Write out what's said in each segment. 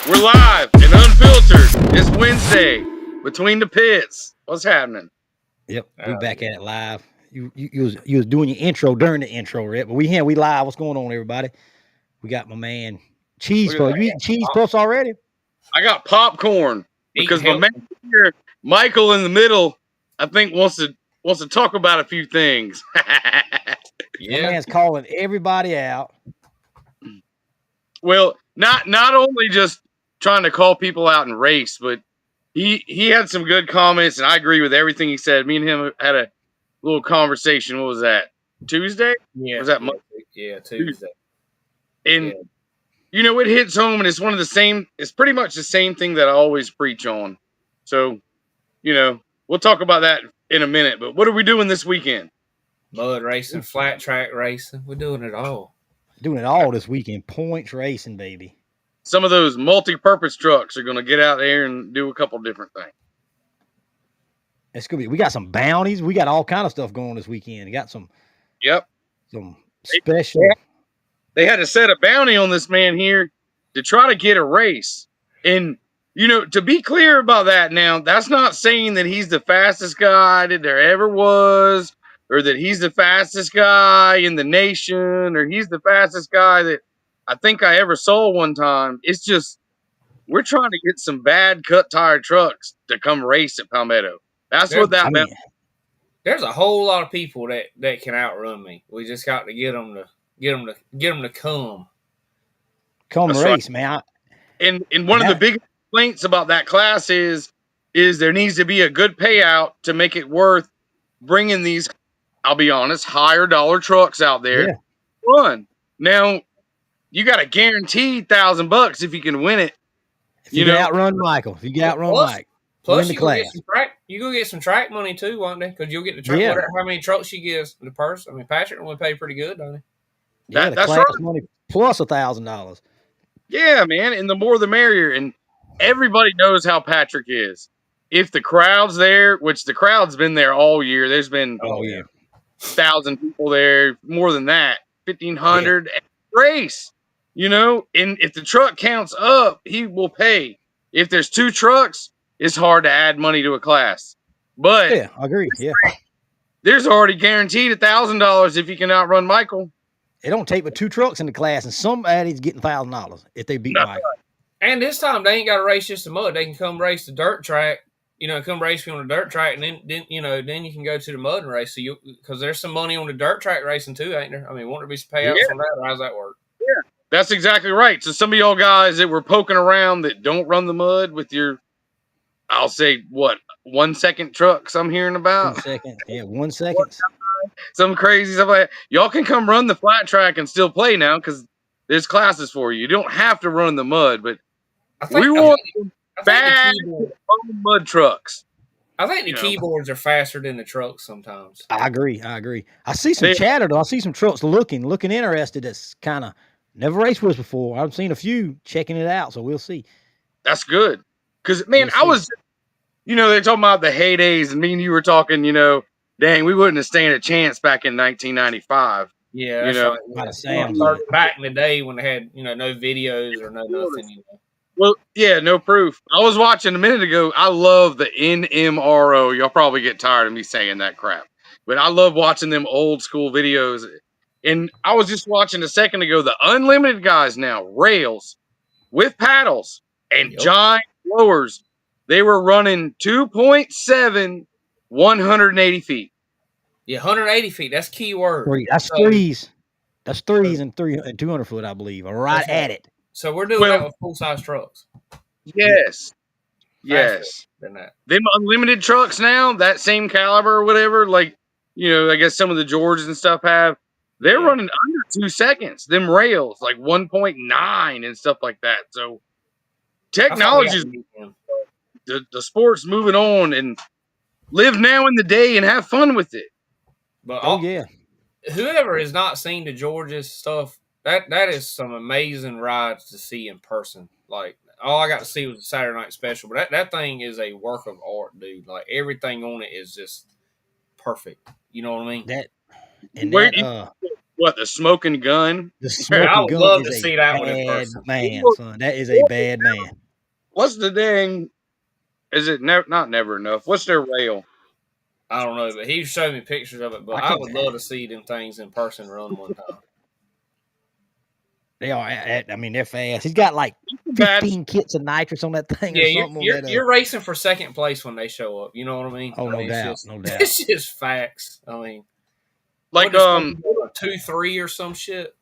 We're live and unfiltered. It's Wednesday between the pits. What's happening? Yep, we back at it live. You was doing your intro during the intro, right? But we live. What's going on, everybody? We got my man Cheese Look at Puffs. that. You eating cheese puffs already? I got popcorn because my healthy. man here, Michael in the middle, I think wants to talk about a few things. My man's calling everybody out. Well, not only just trying to call people out and race, but he had some good comments, and I agree with everything he said. Me and him had a little conversation. What was that? Tuesday? Yeah. Was that yeah, Monday? yeah, Tuesday. And Yeah. you know, it hits home, and it's one of the same. It's pretty much the same thing that I always preach on. So, you know, we'll talk about that in a minute. But what are we doing this weekend? Mud racing, flat track racing. We're doing it all. Doing it all this weekend. Points racing, baby. Some of those multi-purpose trucks are going to get out there and do a couple different things. It's gonna be. We got some bounties. We got all kind of stuff going this weekend. We got some. Yep. Some special. They had to set a bounty on this man here to try to get a race. And, you know, to be clear about that now, that's not saying that he's the fastest guy that there ever was, or that he's the fastest guy in the nation, or he's the fastest guy that I think I ever saw one time. It's just, we're trying to get some bad cut tire trucks to come race at Palmetto. That's what that meant. There's a whole lot of people that can outrun me. We just got to get them to come. Come That's race, right. man. And one of the big complaints about that class is there needs to be a good payout to make it worth bringing these, I'll be honest, higher dollar trucks out there to run. Now, you got a guaranteed $1,000 if you can win it. If you can outrun Michael, if you can outrun Mike, plus you go get some track money too, won't they? Because you'll get the track. Yeah. Whatever, how many trucks you give the person. I mean, Patrick will pay pretty good, don't he? Yeah, the class money plus $1,000. Yeah, man, and the more the merrier. And everybody knows how Patrick is. If the crowd's there, which the crowd's been there all year, there's been 1,000 people there, more than that, 1,500 race. You know, and if the truck counts up, he will pay. If there's two trucks, it's hard to add money to a class. But yeah, I agree. Yeah, there's already guaranteed $1,000 if you can outrun Michael. It don't take but two trucks in the class, and somebody's getting $1,000 if they beat Michael. And this time they ain't got to race just the mud; they can come race the dirt track. You know, come race me on the dirt track, and then you can go to the mud and race. So because there's some money on the dirt track racing too, ain't there? I mean, won't there be some payouts on that? Or how's that work? Yeah, that's exactly right. So some of y'all guys that were poking around that don't run the mud with your, I'll say, what, 1 second trucks I'm hearing about? 1 second. Yeah, 1 second. Some crazy stuff like that. Y'all can come run the flat track and still play now because there's classes for you. You don't have to run the mud, but we want bad mud trucks. I think the keyboards are faster than the trucks sometimes. I agree. I see some chatter though. I see some trucks looking interested. That's kind of never raced with us before. I've seen a few checking it out, so we'll see. That's good. Because, man, I was, they're talking about the heydays, and me and you were talking, dang, we wouldn't have stand a chance back in 1995. Yeah, back in the day when they had, no videos or no nothing. Well, yeah, no proof. I was watching a minute ago. I love the NMRO. Y'all probably get tired of me saying that crap, but I love watching them old school videos. And I was just watching a second ago, the unlimited guys now, rails with paddles and giant blowers. They were running 2.7, 180 feet. Yeah, 180 feet. That's key word. That's threes. That's threes and 200 foot, I believe. Right at it. So we're doing that with full-size trucks. Yes. Than that. Them unlimited trucks now, that same caliber or whatever, like, I guess some of the Georges and stuff have, they're running under 2 seconds. Them rails, like 1.9 and stuff like that. So technology, the sport's moving on, and live now in the day and have fun with it. But whoever has not seen the Georges stuff, that is some amazing rides to see in person. Like, all I got to see was a Saturday night special, but that thing is a work of art, dude. Like, everything on it is just perfect. You know what I mean? what, the smoking gun? The I smoking would gun love is to a see that one in bad person. man, son. That is a bad man. What's the dang? Is it not never enough? What's their rail? I don't know, but he showed me pictures of it. But I would love to see them things in person run one time. They are. I mean, they're fast. He's got like Bad. 15 kits of nitrous on that thing or Yeah, something. you're racing for second place when they show up. You know what I mean? Oh, I no mean, doubt, it's just, no doubt. It's just facts. I mean, Like what is 2-3 or some shit?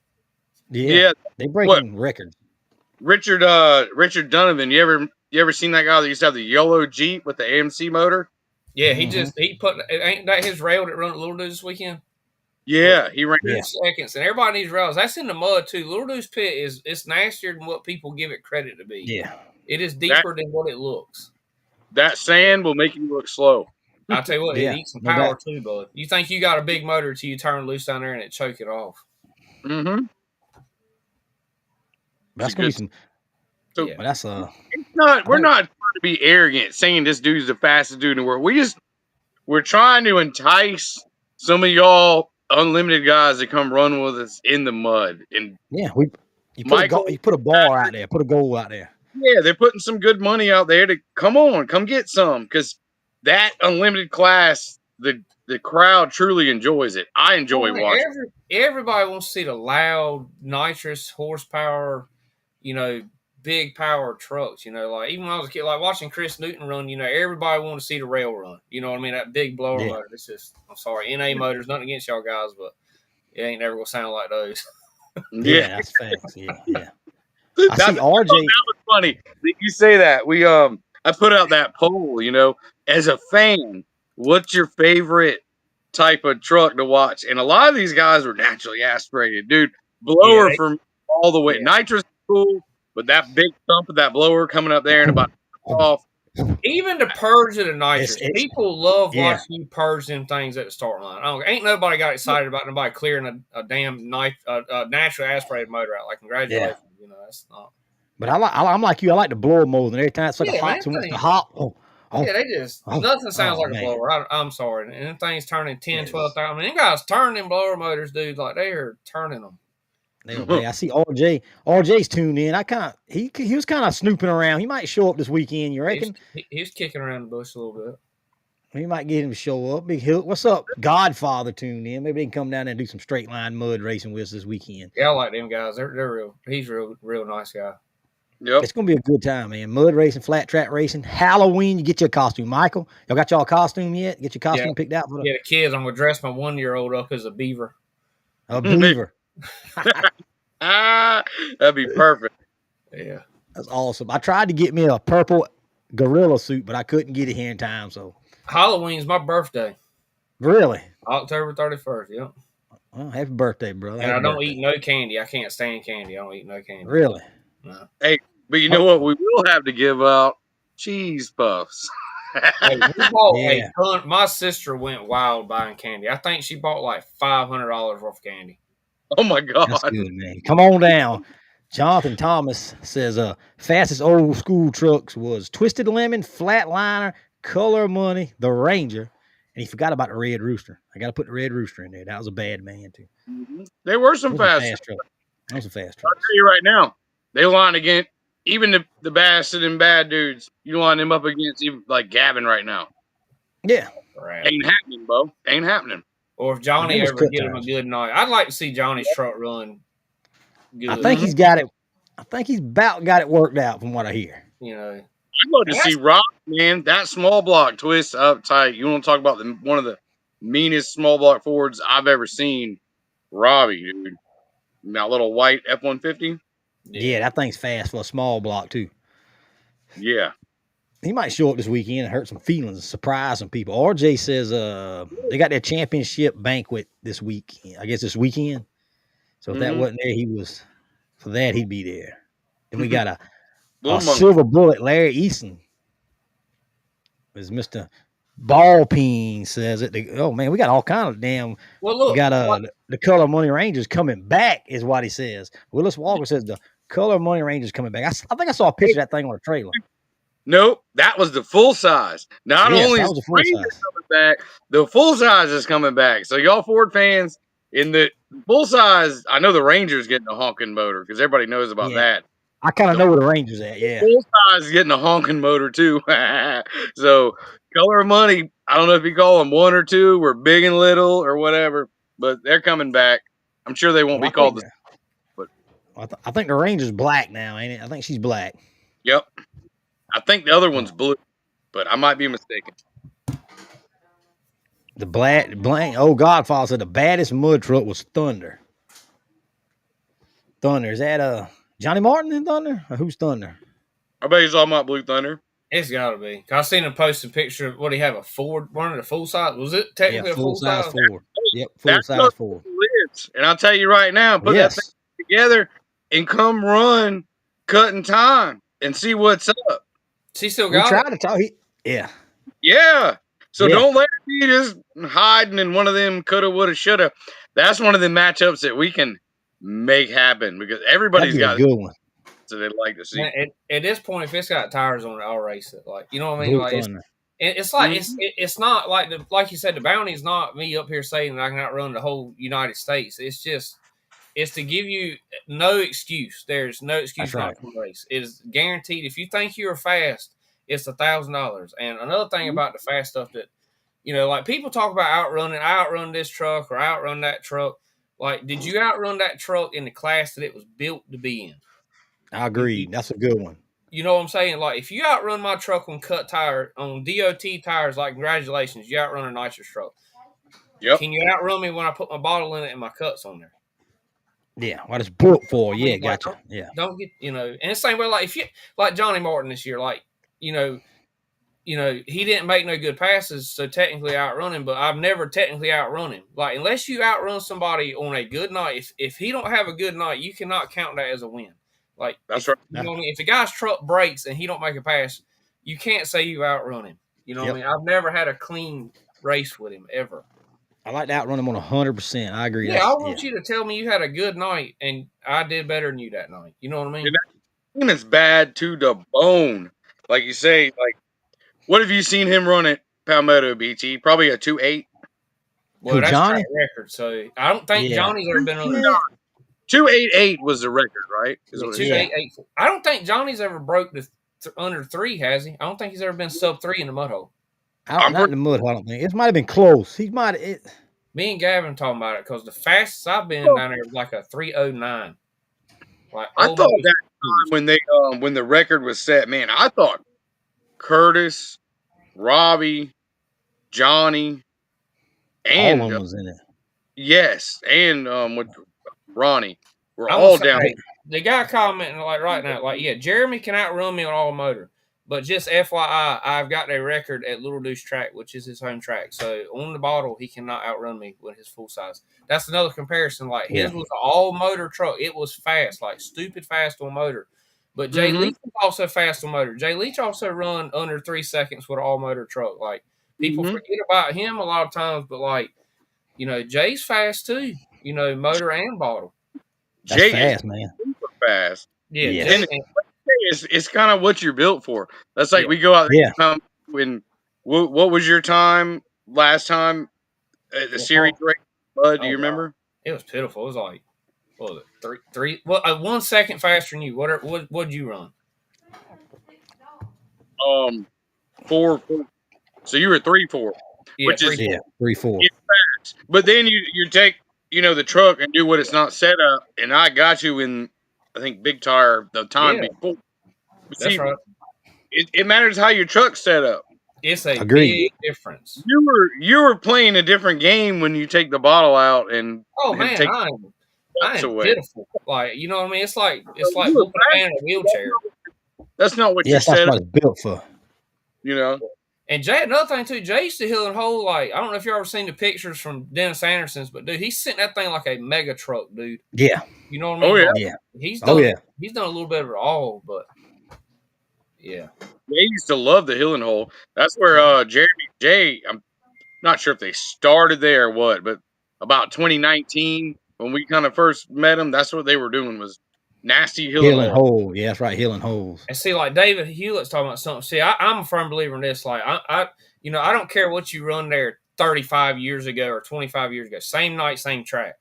Yeah, they breaking records. Richard Donovan. You ever seen that guy that used to have the yellow Jeep with the AMC motor? Yeah, he put ain't that his rail that run at Little Deuce this weekend? Yeah, he ran. 2 seconds, and everybody needs rails. That's in the mud too. Little Deuce Pit it's nastier than what people give it credit to be. Yeah, it is deeper than what it looks. That sand will make you look slow. I'll tell you what, Yeah, it eats some no power doubt. too, bud. You think you got a big motor until you turn loose down there and it choke it off. Mm-hmm. That's gonna be some. So Yeah. But that's we're not trying to be arrogant saying this dude's the fastest dude in the world. We're trying to entice some of y'all unlimited guys to come run with us in the mud. And yeah, you put a bar out there, put a goal out there. Yeah, they're putting some good money out there to come get some, because that unlimited class, the crowd truly enjoys it. I enjoy watching. Everybody wants to see the loud, nitrous horsepower, big power trucks. Like even when I was a kid, like watching Chris Newton run, everybody wanted to see the rail run. You know what I mean? That big blower motor. It's just, I'm sorry, NA motors, nothing against y'all guys, but it ain't never gonna sound like those. Yeah, that's facts. Yeah. I see RJ. That was funny that you say that. I put out that poll. As a fan, what's your favorite type of truck to watch? And a lot of these guys were naturally aspirated, dude. Blower from all the way. Yeah. Nitrous is cool, but that big thump of that blower coming up there and about off. Even the purge of the nitrous, people love watching you purge them things at the start line. Ain't nobody got excited about nobody clearing a damn natural aspirated motor out. Like, congratulations, that's not. But I'm like you. I like the blower more than every time it's like a hot too much to hop. They just nothing sounds like a blower. I'm sorry, and them things turning 10, 12,000. I mean, them guys turn them blower motors, dude. Like they are turning them. I see RJ. RJ's tuned in. He was kind of snooping around. He might show up this weekend. You reckon? He's kicking around the bush a little bit. We might get him to show up. Big Hill. What's up? Godfather tuned in. Maybe they can come down there and do some straight line mud racing with us this weekend. Yeah, I like them guys. They're real. He's real nice guy. Yep. It's gonna be a good time, man. Mud racing, flat track racing, Halloween. You get your costume, Michael. Y'all got y'all costume yet? Get your costume picked out for the kids. I'm gonna dress my 1-year-old up as a beaver. A beaver. That'd be perfect. Yeah, that's awesome. I tried to get me a purple gorilla suit, but I couldn't get it here in time. So Halloween's my birthday. Really? October 31st. Yep. Well, happy birthday, brother. And I don't eat no candy. I can't stand candy. I don't eat no candy. Really? No. Hey, but you know what? We will have to give out cheese puffs. Hey, we bought a ton. My sister went wild buying candy. I think she bought like $500 worth of candy. Oh my God. That's good, man. Come on down. Jonathan Thomas says fastest old school trucks was Twisted Lemon, Flatliner, Color Money, the Ranger, and he forgot about the Red Rooster. I got to put the Red Rooster in there. That was a bad man too. Mm-hmm. There were some fast trucks. That was a fast truck. I'll tell you right now, they line against even the bastard and bad dudes. You line them up against even like Gavin right now. Yeah. Right. Ain't happening, Bo. Ain't happening. Or if Johnny ever get him a good night. I'd like to see Johnny's truck run good. I think he's got it. I think he's about got it worked out from what I hear. I'd love to see Rob, man. That small block twist up tight. You want to talk about one of the meanest small block Fords I've ever seen? Robbie, dude. That little white F-150. Yeah, that thing's fast for a small block too. Yeah. He might show up this weekend and hurt some feelings and surprise some people. RJ says they got their championship banquet this week. I guess this weekend. So if that wasn't there, he'd be there. Then we got a silver bullet. Larry Easton is Mr. Ballpeen says it. Oh man, we got all kind of damn. Well, look, we got the Color Money Rangers coming back is what he says. Willis Walker says the Color Money Rangers coming back. I think I saw a picture of that thing on a trailer. Nope, that was the full size. Not only is the Rangers coming back, the full size is coming back. So y'all Ford fans, In the full size, I know the Ranger's getting a honking motor because everybody knows about that. I kind of know where the Rangers at. Yeah. Full size is getting a honking motor too. So Color of Money, I don't know if you call them 1 or 2 or Big and Little or whatever, but they're coming back. I'm sure they won't be called the. But I think the Ranger's black now, ain't it? I think she's black. Yep. I think the other one's blue, but I might be mistaken. The blank. Oh, Godfather said the baddest mud truck was Thunder. Thunder, is that Johnny Martin in Thunder? Or who's Thunder? I bet he's talking about Blue Thunder. It's gotta be. I seen him post a picture of what he have a Ford, one of the full size. Was it technically a full size Ford? Yep, full size Ford. And I'll tell you right now, put that thing together and come run cutting time and see what's up. She still got. We tried to talk. Yeah. So don't let it be just hiding in one of them coulda, woulda, shoulda. That's one of the matchups that we can make happen because everybody's got a good one. So they'd like to see. At this point, if it's got tires on it, I'll race it. Like, you know what I mean? Like, it's like it's not like like you said, the bounty is not me up here saying that I can outrun the whole United States. It's just to give you no excuse. There's no excuse not to race. It is guaranteed. If you think you're fast, it's $1,000. And another thing about the fast stuff that, you know, like people talk about outrunning. I outrun this truck or outrun that truck. Like, did you outrun that truck in the class that it was built to be in? I agree. That's a good one. You know what I'm saying? Like, if you outrun my truck on cut tire, on DOT tires, like, congratulations, you outrun a nitrous truck. Yep. Can you outrun me when I put my bottle in it and my cuts on there? Yeah, what it's built for. Yeah, gotcha. Yeah. Don't get, you know, and the same way, like, if you, like Johnny Martin this year, like, you know, he didn't make no good passes, so technically outrun him, but I've never technically outrun him. Like, unless you outrun somebody on a good night, if he don't have a good night, you cannot count that as a win. Like, that's right. You know what I mean? If the guy's truck breaks and he don't make a pass, you can't say you outrun him. You know what I mean? I've never had a clean race with him ever. I like to outrun him on 100%. I agree. Yeah, I want you to tell me you had a good night and I did better than you that night. You know what I mean? That is bad to the bone. Like you say, like, what have you seen him run at Palmetto, BT? Probably a 2.8. Well, that's Johnny record. So I don't think Johnny's ever been on that. 2.88 was the record, right? 2.88. I don't think Johnny's ever broke the under 3, has he? I don't think he's ever been sub 3 in the mud hole. Not in the mud hole, I don't think. It might have been close. He might have. Me and Gavin talking about it because the fastest I've been down there was like a 3.09. Like, I thought that time when the record was set, man, I thought Curtis, Robbie, Johnny, and all of them was in it. Yes, and with Ronnie, we're all down. The guy commenting like right now, like, yeah, Jeremy can outrun me on all motor, but just FYI, I've got a record at Little Deuce Track, which is his home track. So on the bottle, he cannot outrun me with his full size. That's another comparison. Like, his was an all motor truck. It was fast, like stupid fast on motor. But Jay Leach was also fast on motor. Jay Leach also run under 3 seconds with an all motor truck. Like, people forget about him a lot of times, but like, you know, Jay's fast too. You know, motor and bottle. Jay fast, man. Super fast. Yeah. And it's kind of what you're built for. That's like we go out there. Yeah. When what was your time last time at the series race? Bud, do you remember? It was pitiful. It was like, what was it, three? Well, 1 second faster than you. What'd you run? 4. So you were 3.4. Yeah, which is 3.4. Fast. But then you take the truck and do what it's not set up, and I got you in, I think, big tire the time before. That's right. It matters how your truck's set up. It's a big difference. You were playing a different game when you take the bottle out and take I am pitiful. Like, you know what I mean? It's like whooping a man in a wheelchair. That's not what you said. That's what it's built for. You know. And Jay, another thing too, Jay used to hill and hole. Like, I don't know if you ever seen the pictures from Dennis Anderson's, but dude, he's sitting that thing like a mega truck, dude. Yeah. You know what I mean? Oh yeah. Like, he's done a little bit of it all, but yeah. They used to love the hill and hole. That's where Jeremy Jay. I'm not sure if they started there or what, but about 2019 when we kind of first met them, that's what they were doing was nasty hill and hole. Yeah, that's right, hill and holes. And see, like David Hewlett's talking about something. See, I'm a firm believer in this. Like, I don't care what you run there 35 years ago or 25 years ago. Same night, same track.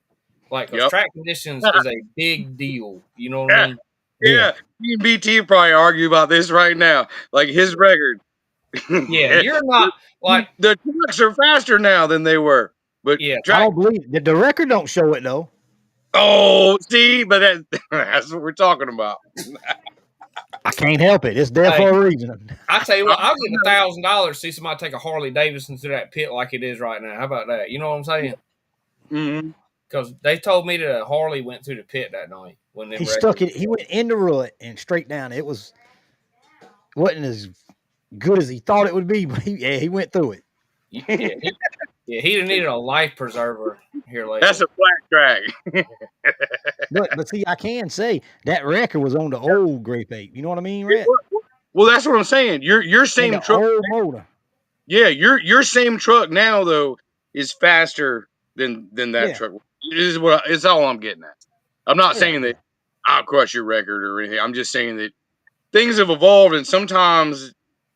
Like, because Yep. track conditions is a big deal. You know what I Yeah. mean? Yeah. Me and BT probably argue about this right now. Like his record. Yeah, you're not like The trucks are faster now than they were. But yeah. I track. don't believe the record don't show it though. Oh, see, but that's what we're talking about. I can't help it. It's there Hey, for a reason. I tell you what, I'll give $1,000 to see somebody take a Harley Davidson through that pit like it is right now. How about that? You know what I'm saying? Mm-hmm. Because they told me that a Harley went through the pit that night when them He stuck records. it. He went in the rut and straight down. It wasn't as good as he thought it would be, but he went through it. He'd have needed a life preserver here lately. That's a flat track. But see, I can say that record was on the old Grape 8. You know what I mean, Rat? Well, that's what I'm saying. Your On same the truck. old motor. Yeah, your same truck now though is faster than that Yeah. truck. It is what it's all I'm getting at. I'm not Yeah, saying that I'll crush your record or anything. I'm just saying that things have evolved and sometimes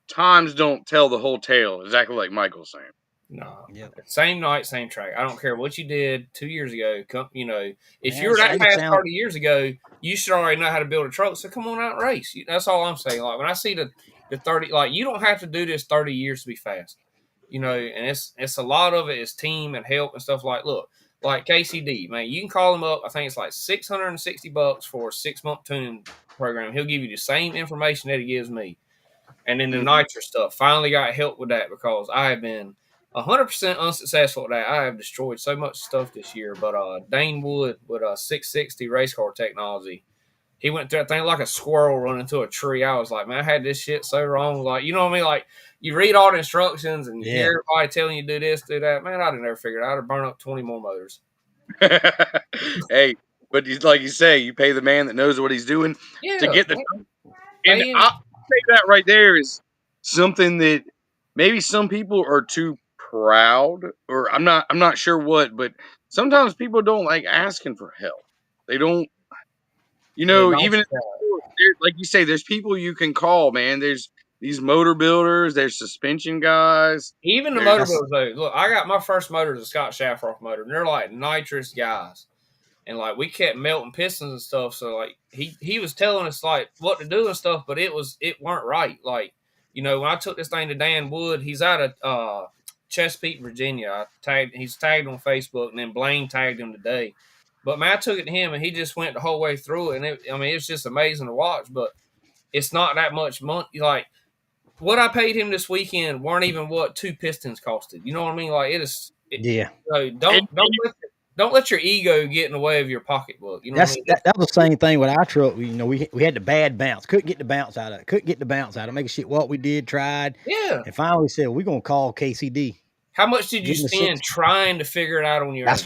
times don't tell the whole tale. Exactly like Michael's saying. No, Yep. same night, same track. I don't care what you did 2 years ago. You know, if Man, you were that it fast sound- 30 years ago, you should already know how to build a truck. So come on out and race. That's all I'm saying. Like when I see the 30, like you don't have to do this 30 years to be fast. You know, and it's a lot of it is team and help and stuff like. Look, like KCD, man, you can call him up. I think it's like $660 for a 6-month tuning program. He'll give you the same information that he gives me. And then the nitro stuff, finally got help with that because I have been 100% unsuccessful at that. I have destroyed so much stuff this year. But Dane Wood with a 660 race car technology, he went through that thing like a squirrel running into a tree. I was like, man, I had this shit so wrong. Like, you know what I mean? Like, you read all the instructions and you hear everybody telling you to do this, do that. Man, I'd have never figured it out. I'd have burned up 20 more motors. Hey, but like you say, you pay the man that knows what he's doing to get the. And I say that right there is something that maybe some people are too proud, or I'm not sure what, but sometimes people don't like asking for help. They don't, even like you say, there's people you can call, man. There's these motor builders, there's suspension guys. Even the motor builders, though. Look, I got my first motor as a Scott Shafroth motor, and they're like nitrous guys. And like we kept melting pistons and stuff, so like he was telling us like what to do and stuff, but it weren't right. Like, when I took this thing to Dan Wood, he's out of Chesapeake, Virginia. He's tagged on Facebook, and then Blaine tagged him today. But man, I took it to him, and he just went the whole way through it, and it's just amazing to watch. But it's not that much money. Like what I paid him this weekend weren't even what 2 pistons costed. You know what I mean? Like it is. So don't let your ego get in the way of your pocketbook. You know what I mean? That was the same thing with our truck. We had the bad bounce. Couldn't get the bounce out of it. Making shit what we did, tried. Yeah. And finally said, we're going to call KCD. How much did you spend trying to figure it out on your own?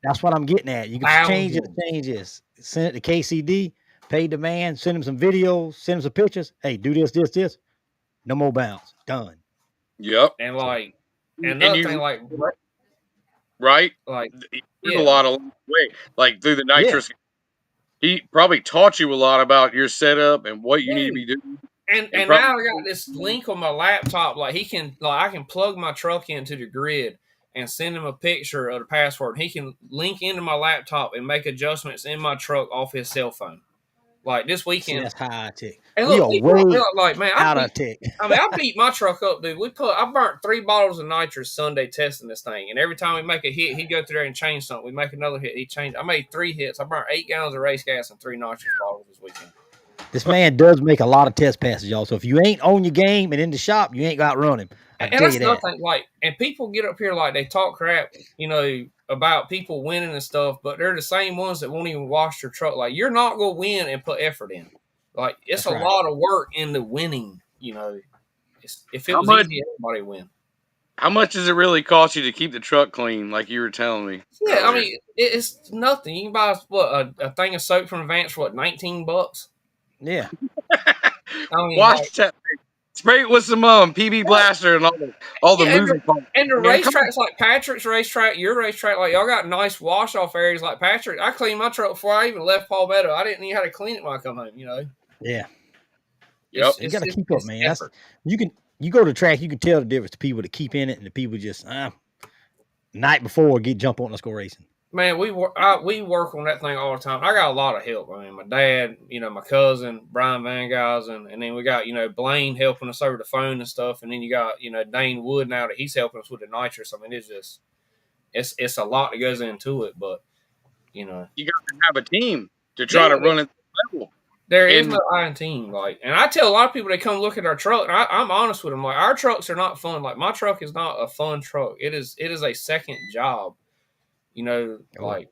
That's what I'm getting at. You can change this. Send it to KCD, pay the man, send him some videos, send him some pictures. Hey, do this. No more bounce. Done. Yep. And like, another thing, like, right? Like, there's a lot of way, like through the nitrous. Yeah. He probably taught you a lot about your setup and what you need to be doing. And now I got this link on my laptop. Like I can plug my truck into the grid and send him a picture of the password. He can link into my laptop and make adjustments in my truck off his cell phone. Like this weekend, see, that's high tech. And look, we are way like, man, out of tech. I beat my truck up, dude. I burnt 3 bottles of nitrous Sunday testing this thing, and every time we make a hit, he'd go through there and change something. We make another hit, he changed. I made 3 hits. I burnt 8 gallons of race gas and 3 nitrous bottles this weekend. This man does make a lot of test passes, y'all. So if you ain't on your game and in the shop, you ain't got to run him. And that's nothing. Like, and people get up here like they talk crap, about people winning and stuff, but they're the same ones that won't even wash their truck. Like, you're not gonna win and put effort in. Like, it's a lot of work in the winning. If it was easy, everybody would win. How much does it really cost you to keep the truck clean, like you were telling me? Yeah, I mean, it's nothing. You can buy a thing of soap from Advance for $19. Yeah. I mean, wash that. Spray it with some PB Blaster and all the moving parts. And the racetracks like Patrick's racetrack, your racetrack, like y'all got nice wash off areas like Patrick. I cleaned my truck before I even left Palmetto. I didn't even know how to clean it when I come home. Yeah. Yep. You got to keep up, man. You go to the track, you can tell the difference to people that keep in it and the people just night before jump on, let's go racing. Man, we work on that thing all the time. I got a lot of help. I mean, my dad, my cousin Brian Van Geysen, and then we got Blaine helping us over the phone and stuff, and then you got Dane Wood now that he's helping us with the nitrous. I mean, it's a lot that goes into it, but you got to have a team to try Yeah, to run it level. there is no iron team. And I tell a lot of people they come look at our truck, and I'm honest with them. Like, our trucks are not fun. Like, my truck is not a fun truck. It is a second job. Like,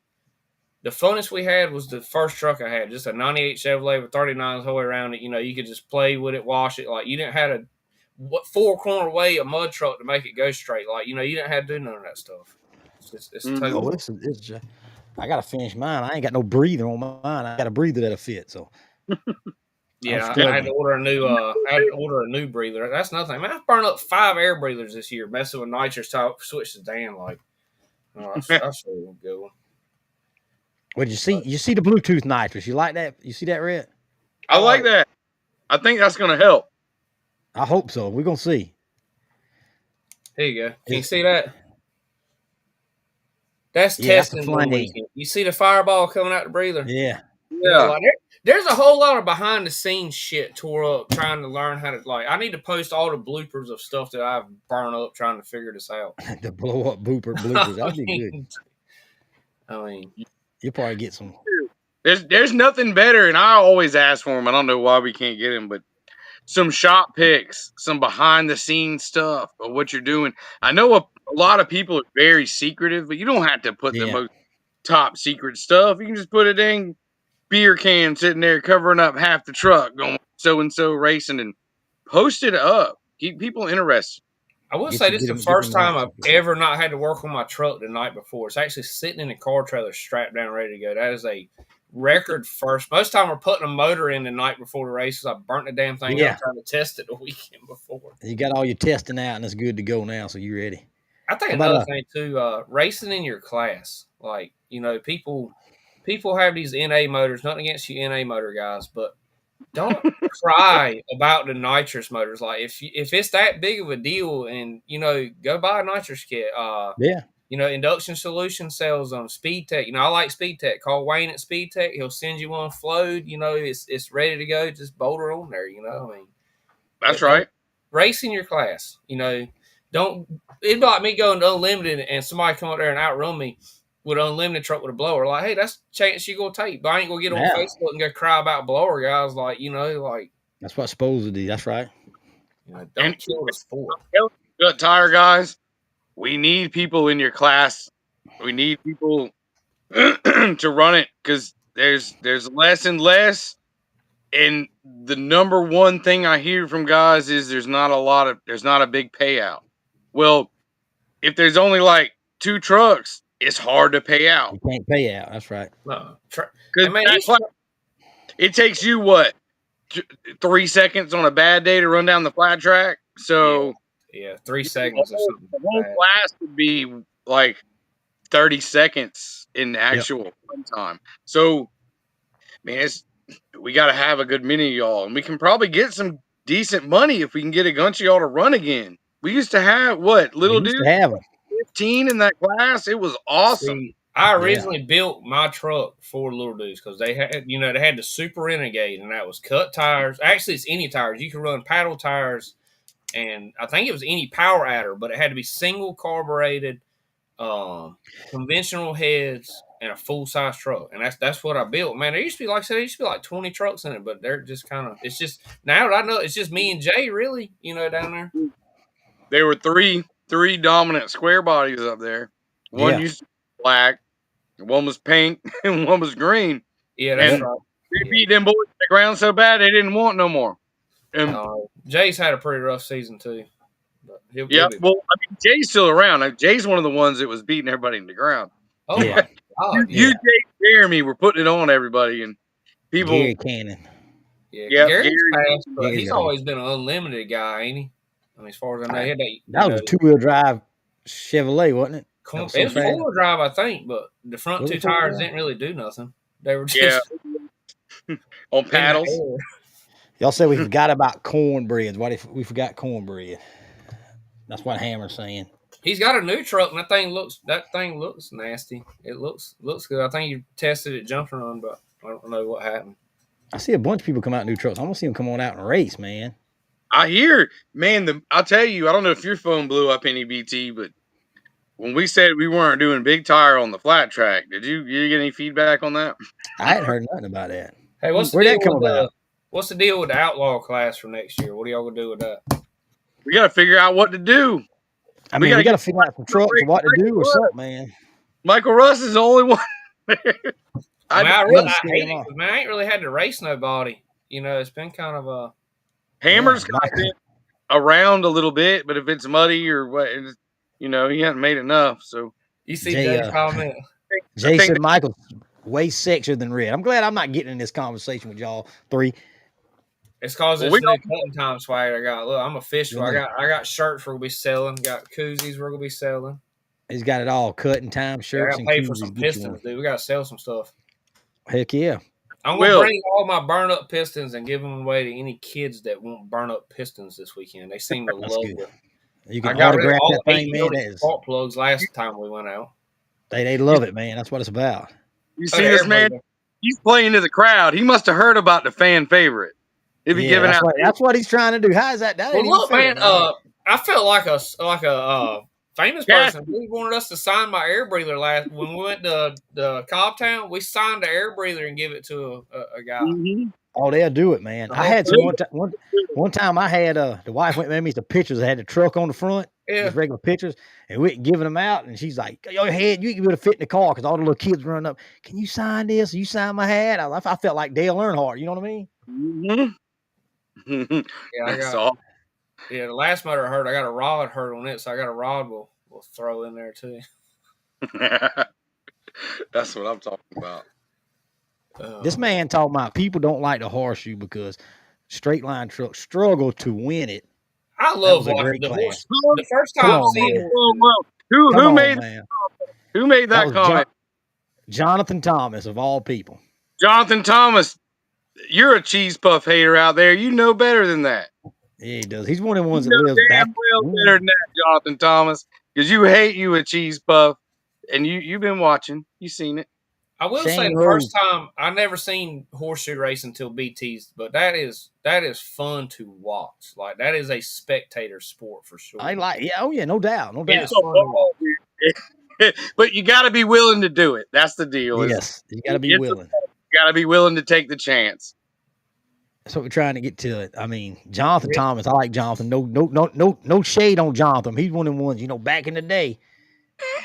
the funnest we had was the first truck I had, just a 98 Chevrolet with 39s whole way around it. You could just play with it, wash it. Like, you didn't have a four-corner way a mud truck to make it go straight. Like, you didn't have to do none of that stuff. It's totally. I got to finish mine. I ain't got no breather on mine. I got a breather that'll fit, so. Yeah, I had to order a new breather. That's nothing. Man, I burned up 5 air breathers this year messing with nitrous top switch to Dan. Like, that's really a good one. What did you see? You see the Bluetooth nitrous? You like that? You see that, Red? I like that. I think that's going to help. I hope so. We're gonna see. There you go. Can you see that? That's testing the weekend. You see the fireball coming out the breather? Yeah. Like, there's a whole lot of behind the scenes shit tore up trying to learn how to I need to post all the bloopers of stuff that I've burned up trying to figure this out. The blow up bloopers. That'd be good. I mean, you'll probably get some. There's nothing better, and I always ask for them. I don't know why we can't get them, but some shop pics, some behind the scenes stuff of what you're doing. I know a lot of people are very secretive, but you don't have to put the most top secret stuff. You can just put a dang beer can sitting there covering up half the truck going so-and-so racing and post it up. Keep people interested. I will say this is the first time I've ever not had to work on my truck the night before. It's actually sitting in a car trailer strapped down ready to go. That is a record first. Most time we're putting a motor in the night before the races. I burnt the damn thing up trying to test it the weekend before. You got all your testing out and it's good to go now, so you're ready. I think another thing too, racing in your class. Like, people have these NA motors, nothing against you NA motor guys, but don't cry about the nitrous motors. Like, if it's that big of a deal, and go buy a nitrous kit. Induction Solution sells Speed Tech. I like Speed Tech. Call Wayne at Speed Tech. He'll send you one flowed. It's ready to go. Just bolt her on there. That's right. Race in your class. Don't. It'd be like me going to Unlimited and somebody come up there and outrun me with an Unlimited truck with a blower. Like, hey, that's a chance you're gonna take. But I ain't gonna get on Facebook and go cry about blower guys. Like, that's what's supposed to do. That's right. Don't kill the sport. Good tire guys. We need people in your class. We need people to run it because there's less and less. And the number one thing I hear from guys is there's not a big payout. Well, if there's only like 2 trucks, it's hard to pay out. You can't pay out. That's right. No, it takes you what 3 seconds on a bad day to run down the flat track. So 3 seconds or something. The whole class would be like 30 seconds in actual run time. So, man, we got to have a good many of y'all, and we can probably get some decent money if we can get a bunch of y'all to run again. We used to have little dudes. 15 in that class. It was awesome. See, I originally built my truck for little dudes because they had, they had the Super Renegade, and that was cut tires. Actually, it's any tires. You can run paddle tires, and I think it was any power adder, but it had to be single carbureted, conventional heads, and a full size truck. And that's what I built. Man, there used to be, like I said, like 20 trucks in it, but they're just kind of. It's just now that I know, it's just me and Jay really, down there. There were three dominant square bodies up there. One used to be black, one was pink, and one was green. Yeah, that's right. They beat them boys to the ground so bad they didn't want no more. And Jay's had a pretty rough season too. Well, I mean, Jay's still around. Jay's one of the ones that was beating everybody in the ground. Oh, yeah. You, Jay, Jeremy were putting it on everybody, and people. Gary Cannon. Yeah, Gary's passed, but he's always been an unlimited guy, ain't he? I mean, as far as I know, that was a 2-wheel drive Chevrolet, wasn't it? It was 4-wheel drive, I think, but the front 2 tires didn't really do nothing. They were just on paddles. Y'all said we forgot about cornbread. What if we forgot cornbread? That's what Hammer's saying. He's got a new truck, and that thing looks nasty. It looks good. I think he tested it jumping on, but I don't know what happened. I see a bunch of people come out in new trucks. I want to see them come on out and race, man. I hear, man. I'll tell you, I don't know if your phone blew up any BT, but when we said we weren't doing big tire on the flat track, did you get any feedback on that? I hadn't heard nothing about that. Hey, where'd that come about? What's the deal with the outlaw class for next year? What are y'all gonna do with that? We got to figure out what to do. I mean, we got to figure out some trucks or what to do or something, man. Michael Russ is the only one. I hate it, man. I ain't really had to race nobody. You know, it's been kind of a Hammer's been around a little bit, but if it's muddy or what, you know, he hasn't made enough. So you see Jay's comment. Jay said Michael's way sexier than Red. I'm glad I'm not getting in this conversation with y'all three. It's cause it's new cutting time swag I got. Look, I'm official. I got shirts we're gonna be selling. Got koozies we're gonna be selling. He's got it all cutting time shirts. I gotta pay for some pistons, dude. We gotta sell some stuff. Heck yeah. I'm gonna bring all my burn up pistons and give them away to any kids that won't burn up pistons this weekend. They seem to love it. You can autograph that thing, man. Spark plugs last time we went out. They love it, man. That's what it's about. You see this man? He's playing to the crowd. He must have heard about the fan favorite. If he giving out, that's what he's trying to do. How is that? Well, look, man. I felt like a famous person. He wanted us to sign my air breather when we went to the Cobbtown. We signed the air breather and give it to a guy. Mm-hmm. Oh, they'll do it, man. I had some one time. I had the wife went with me some pictures. I had the truck on the front, just regular pictures, and we giving them out. And she's like, "Your head, you can be able to fit in the car," because all the little kids running up. Can you sign this? You sign my hat? I felt like Dale Earnhardt. You know what I mean? Mm-hmm. The last motor I heard, I got a rod hurt on it, so I got a rod we'll throw in there too. That's what I'm talking about. This man talking about people don't like the horseshoe because straight line trucks struggle to win it. I love watching the horse. The first time I've seen it. Who made that comment? Jonathan Thomas, of all people. Jonathan Thomas, you're a cheese puff hater out there. You know better than that. Yeah, he does. He's one of the ones that lives back. Well better than that, Jonathan Thomas, because you hate you a cheese puff, and you've been watching. You've seen it. I will say the first time I never seen horseshoe race until BT's, but that is fun to watch. Like that is a spectator sport for sure. No doubt. But you got to be willing to do it. That's the deal. Yes, you got to be willing. You got to be willing to take the chance. That's what we're trying to get to it. I mean, Jonathan Thomas, I like Jonathan. No shade on Jonathan. He's one of the ones, back in the day.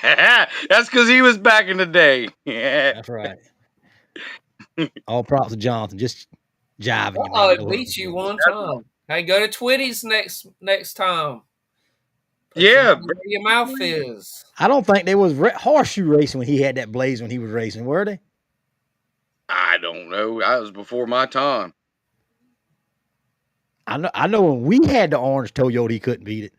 That's because he was back in the day. Yeah. That's right. All props to Jonathan. Just jiving you. Oh, it beats you one time. Hey, go to Twitty's next time. Yeah. Where your mouth is. I don't think they was horseshoe racing when he had that blaze when he was racing, were they? I don't know. That was before my time. I know when we had the orange Toyota, he couldn't beat it.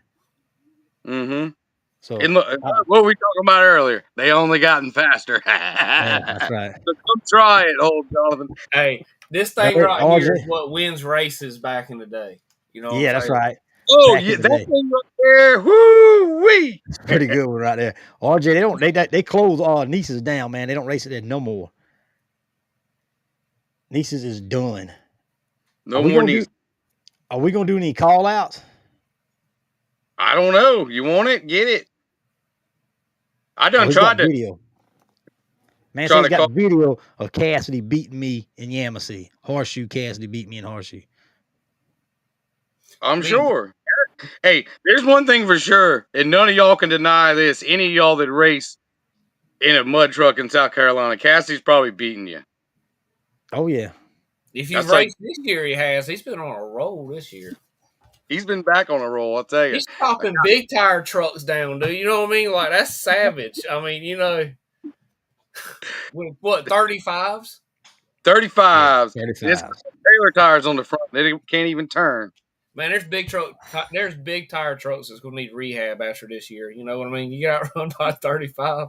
Mm-hmm. So what were we talking about earlier? They only gotten faster. Yeah, that's right. So come try it, old Jonathan. Hey, this thing here is what wins races back in the day. You know? Yeah, that's right. Oh, yeah, that thing right there. Woo-wee. It's a pretty good one right there. RJ, they close Nice's down, man. They don't race it there no more. Nice's is done. No more Nice. Are we gonna do any call outs? I don't know. You want it? Get it. I done tried to video. Man, so he's got video of Cassidy beating me in Yamasee. Horseshoe Cassidy beat me in Horseshoe. I'm sure. Hey, there's one thing for sure, and none of y'all can deny this. Any of y'all that race in a mud truck in South Carolina, Cassidy's probably beating you. Oh, yeah. If you've raced this year, he has. He's been on a roll this year. He's been back on a roll, I'll tell you. He's chopping big tire trucks down, dude. You know what I mean? Like, that's savage. I mean, with what, 35s? 35s. Trailer tires on the front. They can't even turn. Man, there's big tire trucks that's going to need rehab after this year. You know what I mean? You got run by 35.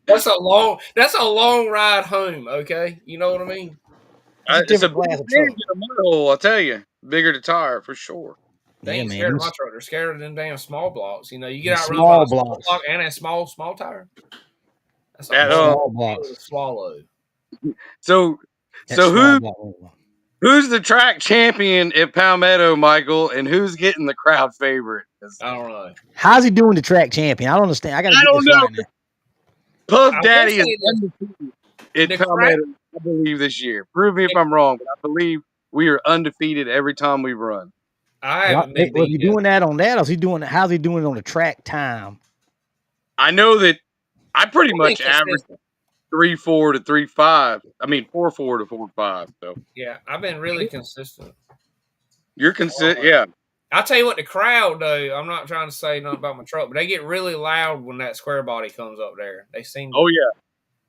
That's a long ride home, okay? You know what I mean? It's a big hole, I'll tell you. Bigger the tire, for sure. They ain't scared of my truck. They're scared of them damn small blocks. You know, you get outrun by a small block and a small tire. That's a small blocks to swallow. So who's the track champion at Palmetto, Michael, and who's getting the crowd favorite? I don't know. How's he doing the track champion? I don't understand. I got to get this right now. Puff Daddy is undefeated at Palmetto, I believe, this year. Prove me if I'm wrong, but I believe we are undefeated every time we run. I haven't been was he doing that on that, or is he doing? How's he doing it on the track time? I know that I pretty much average 3.4 to 3.5. I mean 4.4 to 4.5. So yeah, I've been really consistent. You're consistent, yeah. I'll tell you what, the crowd though. I'm not trying to say nothing about my truck, but they get really loud when that square body comes up there. They seem. Oh yeah,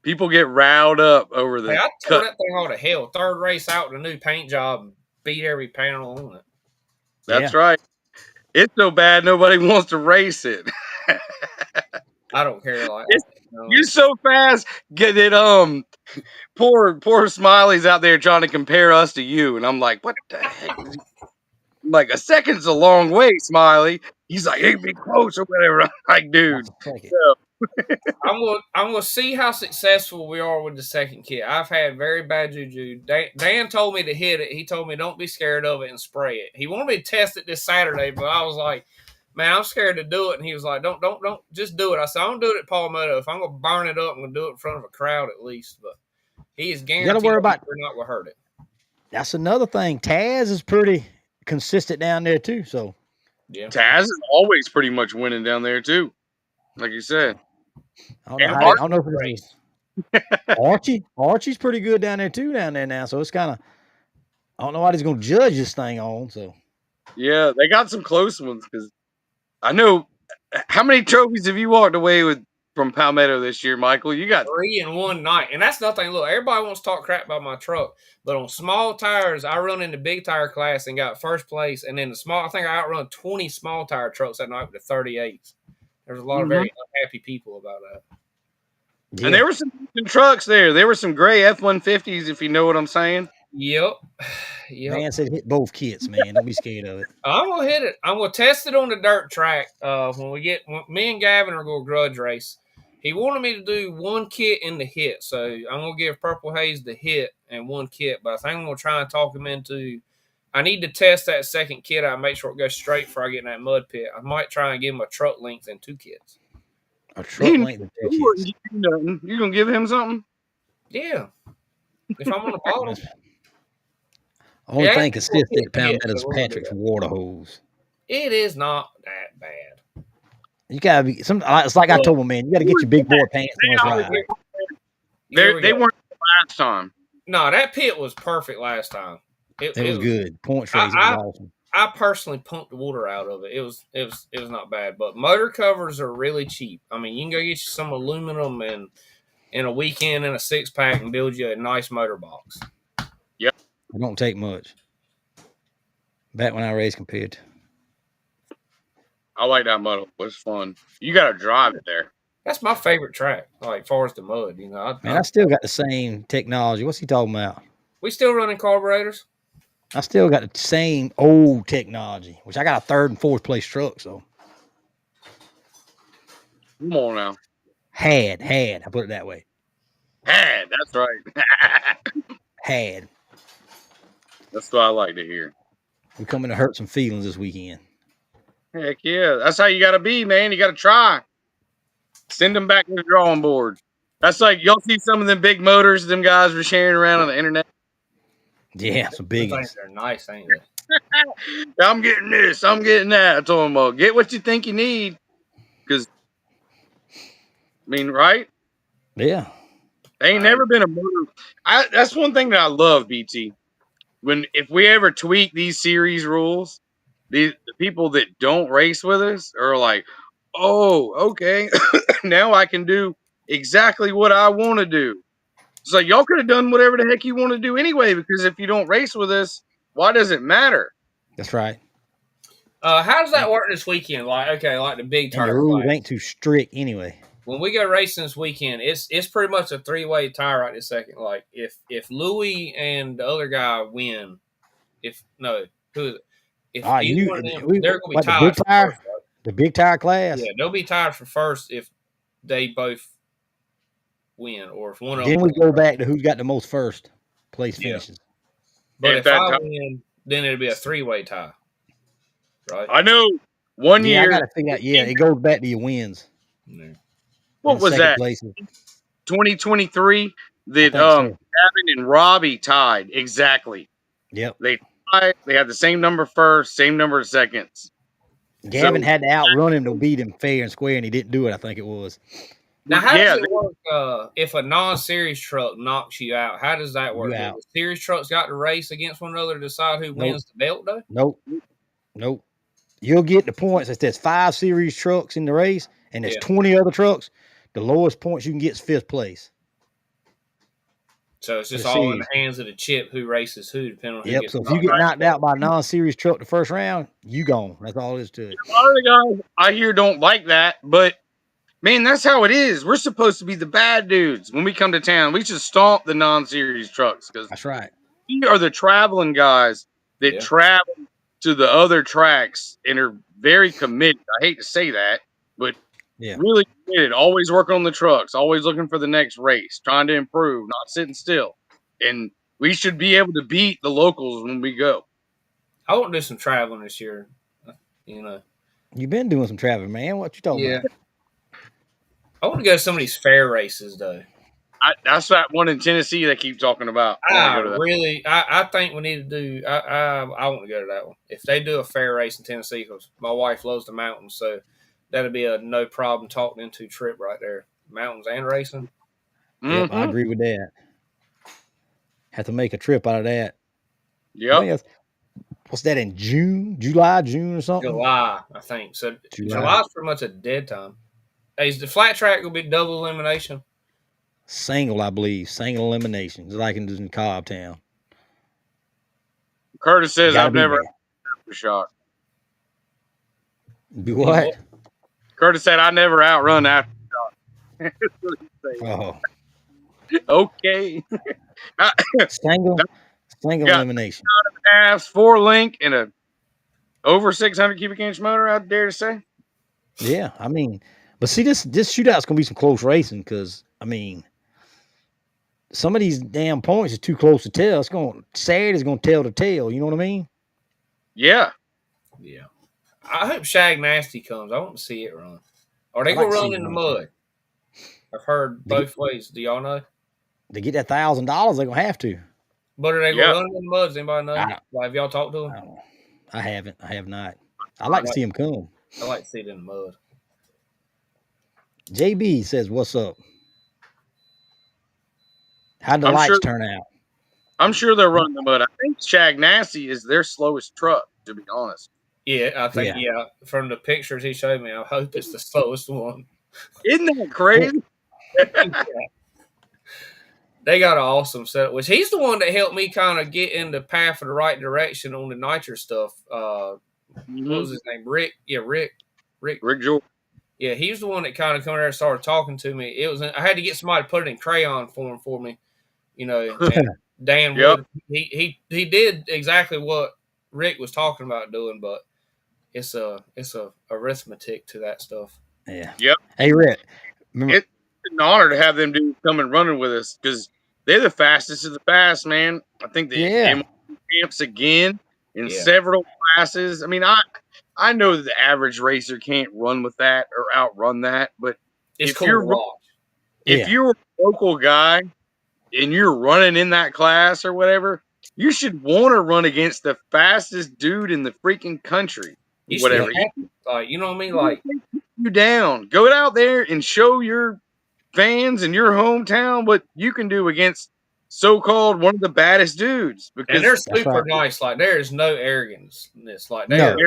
people get riled up over the. Hey, I tore that thing all to hell. Third race out with a new paint job, beat every panel on it. That's right. It's so bad nobody wants to race it. I don't care. Like you're so fast. Get it. Poor Smiley's out there trying to compare us to you, and I'm like, what the heck? Like a second's a long way, Smiley. He's like, hey, be close or whatever. I'm like, dude. I'm gonna see how successful we are with the second kit. I've had very bad juju. Dan told me to hit it. He told me don't be scared of it and spray it. He wanted me to test it this Saturday, but I was like, man, I'm scared to do it. And he was like, don't just do it. I said, I'm gonna do it at Palmetto. If I'm gonna burn it up, I'm gonna do it in front of a crowd at least. But he is guaranteed we're not gonna hurt it. That's another thing. Taz is pretty consistent down there too. So yeah, Taz is always pretty much winning down there too. Like you said. I don't know if it's Archie's pretty good down there now. So it's kind of, I don't know what he's going to judge this thing on. So yeah, they got some close ones because I know. How many trophies have you walked away with from Palmetto this year, Michael? You got 3 in one night, and that's nothing. Look, everybody wants to talk crap about my truck, but on small tires, I run in the big tire class and got first place. And then I think I outrun 20 small tire trucks that night with the 38s. There's a lot of very unhappy people about that. Yeah. And there were some trucks there. There were some gray F-150s, if you know what I'm saying. Yep. Man said hit both kits, man. Don't be scared of it. I'm gonna hit it. I'm gonna test it on the dirt track. When me and Gavin are gonna grudge race. He wanted me to do one kit in the hit, so I'm gonna give Purple Haze the hit and one kit. But I think I'm gonna try and talk him into. I need to test that second kit out and make sure it goes straight before I get in that mud pit. I might try and give him a truck length and 2 kits. A truck length and 2 kits. You gonna give him something? Yeah. If I'm on the bottom. Only thing consistent at Palmetto is Patrick's water hose. It is not that bad. You gotta be it's like I told him, man, you gotta get your big boy pants on right. They weren't last time. No, that pit was perfect last time. It was good. Point trace was awesome. I personally pumped the water out of it. It was not bad. But motor covers are really cheap. I mean, you can go get you some aluminum and in a weekend in a 6-pack and build you a nice motor box. Yep. It don't take much. Back when I raced compared to. I like that mud. It was fun. You got to drive it there. That's my favorite track, like far as the mud. You know, I still got the same technology. What's he talking about? We still running carburetors. I still got the same old technology, which I got a 3rd and 4th place truck. So come on now. Had I put it that way. Had, that's right. Had. That's what I like to hear. We're coming to hurt some feelings this weekend. Heck yeah. That's how you got to be, man. You got to try. Send them back to the drawing board. That's like, y'all see some of them big motors them guys were sharing around on the internet? Yeah, some big ones. They're nice, ain't they? I'm getting this. I'm getting that. I told them, well, get what you think you need. Because, I mean, right? Yeah. Ain't never been a motor. That's one thing that I love, BT. If we ever tweak these series rules, the people that don't race with us are like, oh, okay. Now I can do exactly what I want to do. It's like, y'all could have done whatever the heck you want to do anyway, because if you don't race with us, why does it matter? That's right. How does that work this weekend? Like the big tire. The rules ain't too strict anyway. When we go racing this weekend, it's pretty much a 3-way tie right this second. Like if Louis and the other guy win, who is it? if Ah, either one of them, they're going to be what, the tied big for tire? first. Right? The big tire class? Yeah, they'll be tied for first if they both win, or if one of Then them we wins. go back to who's got the most first place Yeah. finishes. But If if that I time, win, then it'll be a 3-way tie, right? I know one Yeah, I year, got to figure out. Yeah, it goes back to your wins. Yeah. what And was second that? place. 2023 I that think so. Gavin and Robbie tied exactly. Yep. They tied. They had the same number first, same number of seconds. Gavin So had to outrun him to beat him fair and square, and he didn't do it. I think it was. Now, how yeah, does it work if a non-series truck knocks you out? How does that work? You Do out. the series trucks got to race against one another to decide who Nope. wins the belt, though? Nope. You'll get the points. If there's 5 series trucks in the race and there's Yeah. 20 other trucks, the lowest points you can get is 5th place. So it's just The all in series. the hands of the chip who races who, depending on who Yep. gets So if you knocked get out. knocked out by a non-series truck the first round, you gone. That's all there is to it. a lot of the guys I hear don't like that, but man, that's how it is. We're supposed to be the bad dudes when we come to town. We should stomp the non-series trucks because That's right. we are the traveling guys that Yeah. travel to the other tracks and are very committed. I hate to say that, but Yeah. really committed. Always working on the trucks, always looking for the next race, trying to improve, not sitting still. And we should be able to beat the locals when we go. I want to do some traveling this year. You know, You've been doing some traveling, man. What you talking Yeah. about? I want to go to some of these fair races, though. That's that one in Tennessee they keep talking about. I want to go to that. I think we need to do. I want to go to that one. If they do a fair race in Tennessee, because my wife loves the mountains, so that'd be a no problem talking into trip right there. Mountains and racing. Yep, I Mhm. agree with that. Have to make a trip out of that. I Yep. think what's that in July, June or something? July, I think. So July. July's pretty much a dead time. Hey, is the flat track will be double elimination? Single, I believe. Single elimination, just like in Cobbtown. Curtis says Gotta I've be never there. had a shot. Be what? Curtis said I never outrun after shot. Oh, Okay. single got elimination. Halves, 4-link, and a over 600 cubic inch motor. I dare to say. Yeah, I mean, but see, this shootout's gonna be some close racing because I mean, some of these damn points are too close to tell. Saturday's gonna tell the tale. You know what I mean? Yeah. Yeah. I hope Shag Nasty comes. I want to see it run. Are they I'd going like to to run see in the it run, mud? I've heard both ways. Do y'all know? To get that $1,000, they're gonna have to. But are they Yeah. going to run in the mud? Does anybody know? Like, have y'all talked to them? I haven't. I have not. I'd like to see him come. I like to see it in the mud. JB says, "What's up? How'd the I'm lights sure- turn out?" I'm sure they're running the mud. I think Shag Nasty is their slowest truck, to be honest. Yeah, I think, yeah. From the pictures he showed me, I hope it's the slowest one. Isn't that crazy? They got an awesome setup, which he's the one that helped me kind of get in the path of the right direction on the nitro stuff. What was his name? Rick. Yeah, Rick. Rick Jordan. Yeah, he's the one that kind of come there and started talking to me. It was I had to get somebody to put it in crayon form for me, you know. And Dan Wood, he did exactly what Rick was talking about doing, but it's a arithmetic to that stuff. Yeah. Yep. Hey, Rick. It's an honor to have them do come and running with us because they're the fastest of the fast, man. I think the champs again in several classes. I mean, I know that the average racer can't run with that or outrun that, but it's if cool you're to watch. If you're a local guy and you're running in that class or whatever, you should want to run against the fastest dude in the freaking country. You whatever. Like, you know what I mean? Like, you down. Go out there and show your fans in your hometown what you can do against so-called one of the baddest dudes. Because and they're super nice. Like, there is no arrogance in this. Like, they're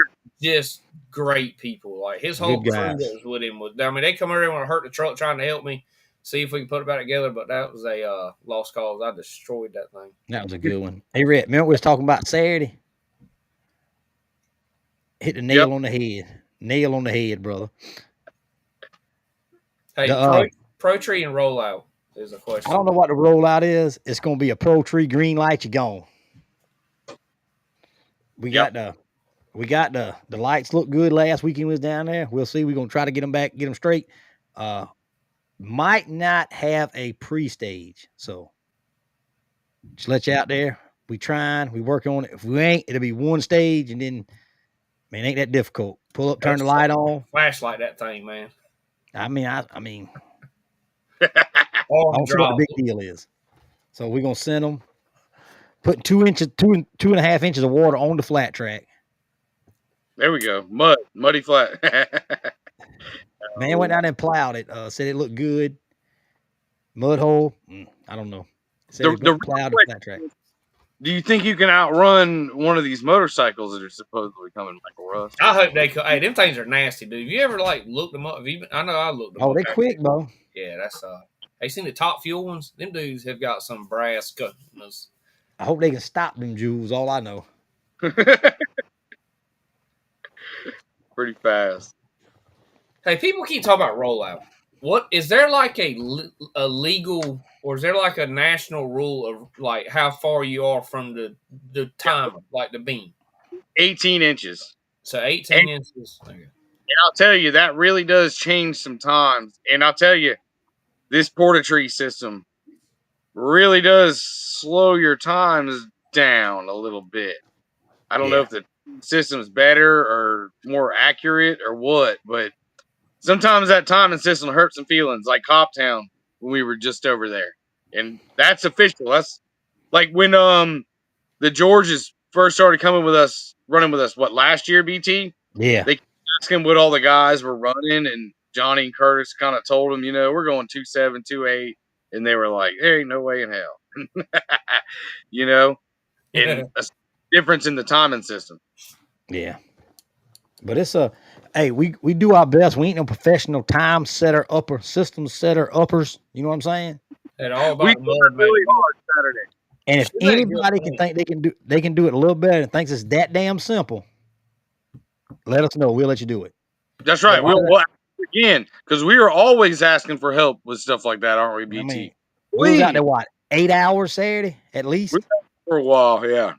just great people. Like, his whole crew that was with him was. I mean, they come over there and hurt the truck trying to help me see if we can put it back together. But that was a lost cause. I destroyed that thing. That was a good one. Hey, Rick, remember we was talking about Saturday? Hit the nail on the head. Nail on the head, brother. Hey, pro tree and rollout is a question. I don't know what the rollout is. It's going to be a pro tree, green light, you're gone. We got the We got the lights look good last weekend was down there. We'll see. We're gonna try to get them back, get them straight. Might not have a pre-stage, so just let you out there. We trying, we working on it. If we ain't, it'll be one stage, and then man, ain't that difficult. Pull up, turn the light on. Flashlight that thing, man. I mean, I Arm don't see what drop. the big deal is. So we're gonna send them, put 2.5 inches of water on the flat track. There we go. Muddy flat. Man went down there and plowed it. Said it looked good. Mud hole. I don't know. Said The plowed the flat track. Do you think you can outrun one of these motorcycles that are supposedly coming, Michael Russ? I hope they could. Hey, them things are nasty, dude. Have you ever like looked them up? I know I looked them up. Oh, they quick, bro. Yeah, that's Have you seen the Top Fuel ones? Them dudes have got some brass guns. I hope they can stop them Jews. All I know. Pretty fast. Hey, people keep talking about rollout. What is there like a legal, or is there like a national rule of like how far you are from the timer, like the beam? 18 inches. So 18 inches. Okay. And I'll tell you, that really does change sometimes. And I'll tell you, this porta-tree system really does slow your times down a little bit. I don't know if the system's better or more accurate or what, but sometimes that timing system hurts some feelings, like Coptown when we were just over there. And that's official. That's like when the Georges first started running with us, what, last year, BT? Yeah. They asking what all the guys were running, and Johnny and Curtis kind of told them, we're going 2.7, 2.8, and they were like, there ain't no way in hell. And a difference in the timing system. Yeah. But it's hey, we do our best. We ain't no professional time setter system setter uppers. You know what I'm saying? And all about we worked really hard Saturday. And if anybody can think they can do it a little better and thinks it's that damn simple, let us know. We'll let you do it. That's right. We'll again, because we are always asking for help with stuff like that, aren't we, BT? I mean, we was out there, 8 hours Saturday at least? For a while, yeah.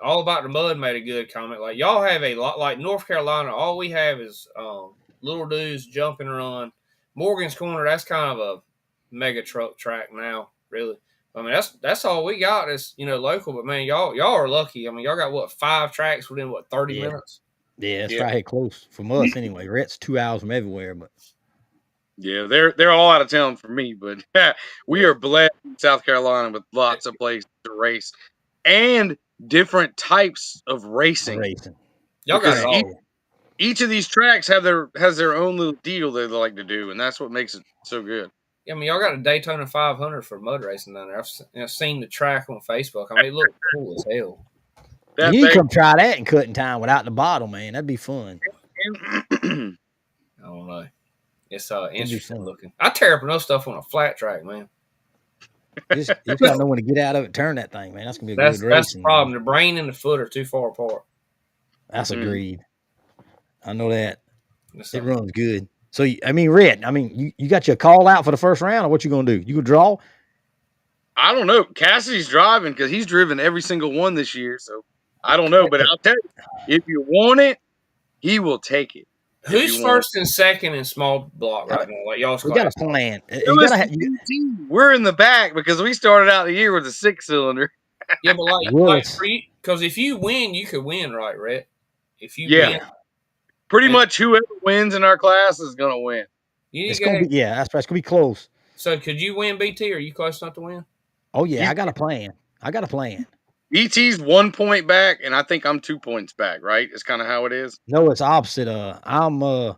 All About the Mud made a good comment. Like, y'all have a lot, like North Carolina, all we have is little dudes jump and run. Morgan's Corner, that's kind of a mega truck track now, really. I mean, that's all we got is, local. But, man, y'all are lucky. I mean, y'all got, 5 tracks within, 30 minutes? Yeah, it's right here close from us anyway. Rhett's 2 hours from everywhere, but. Yeah, they're all out of town for me, but we are blessed in South Carolina with lots of places to race and different types of racing. Y'all got it all. Each of these tracks has their own little deal they like to do, and that's what makes it so good. Yeah, I mean, y'all got a Daytona 500 for mud racing down there. I've seen the track on Facebook. I mean, it looks cool as hell. You need to come try that in Cutting Time without the bottle, man. That'd be fun. I don't know. It's interesting looking. I tear up enough stuff on a flat track, man. You just gotta know when to get out of it, turn that thing, man. That's gonna be a good race. That's the problem. The brain and the foot are too far apart. That's agreed. I know that. It runs good. So Red, you got your call out for the first round, or what you gonna do? You gonna draw? I don't know. Cassidy's driving because he's driven every single one this year, so I don't know. But I'll tell you, if you want it, he will take it. Who's first and second in small block right now? Like y'all's we got a plan. We're in the back because we started out the year with a 6-cylinder. Yeah, but because if you win, you could win, right, Rhett? If you win, pretty much whoever wins in our class is gonna win. It's gonna be that's right. It's gonna be close. So could you win, BT? Are you close enough to win? Oh yeah, I got a plan. BT's 1 point back, and I think I'm 2 points back, right? It's kind of how it is. No, it's opposite. I'm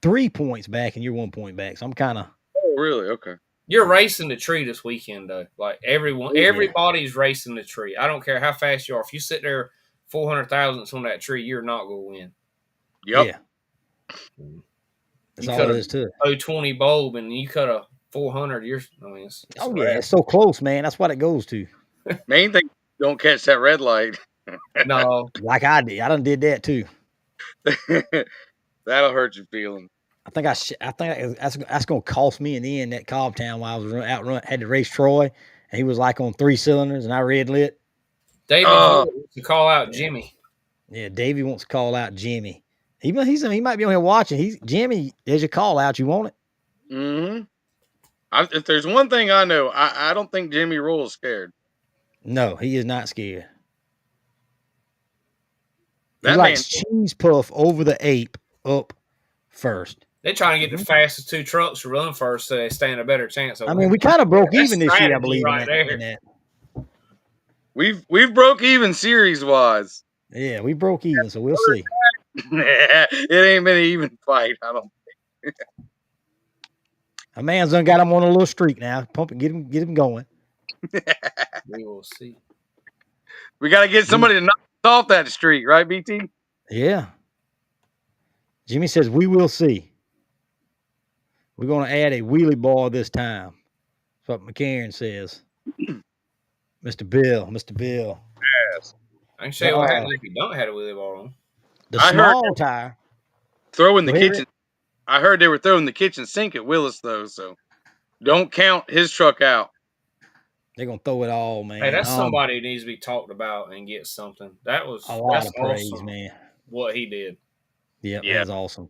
3 points back, and you're 1 point back. So I'm kind of. Oh, really? Okay. You're racing the tree this weekend, though. Like everybody's racing the tree. I don't care how fast you are. If you sit there 400 thousandths on that tree, you're not going to win. Yep. Yeah. That's all it is to it. 020 bulb, and you cut a 400. It's it's so close, man. That's what it goes to. Main thing, don't catch that red light. No, like I did. I done did that too. That'll hurt your feeling. I think that's gonna cost me in the end. That Cobbtown while I was had to race Troy, and he was like on 3 cylinders, and I red lit. David to call out Jimmy. Yeah, Davey wants to call out Jimmy. He might be on here watching. Jimmy. There's your call out. You want it? Mm-hmm. If there's one thing I know, I don't think Jimmy Rule is scared. No, he is not scared. He That likes man. cheese puff over the ape up first. They're trying to get the fastest 2 trucks to run first, so they stand a better chance. I mean, we kind of broke even this year, I believe. Right there. In that. We've broke even series wise. Yeah, we broke even, so we'll see. It ain't been an even fight. I don't. A man's done got him on a little streak now. Pump it, get him going. We will see. We got to get somebody to knock us off that streak, right, BT? Yeah. Jimmy says we will see. We're going to add a wheelie bar this time. That's what McCarron says. Mr. Bill. Yes. I can show you what happens if you don't have a wheelie bar on. The small tire. Throwing the kitchen. I heard they were throwing the kitchen sink at Willis, though, so don't count his truck out. They're going to throw it all, man. Hey, that's somebody who needs to be talked about and get something. That's a lot of praise, awesome, man. What he did. Yeah, that's awesome.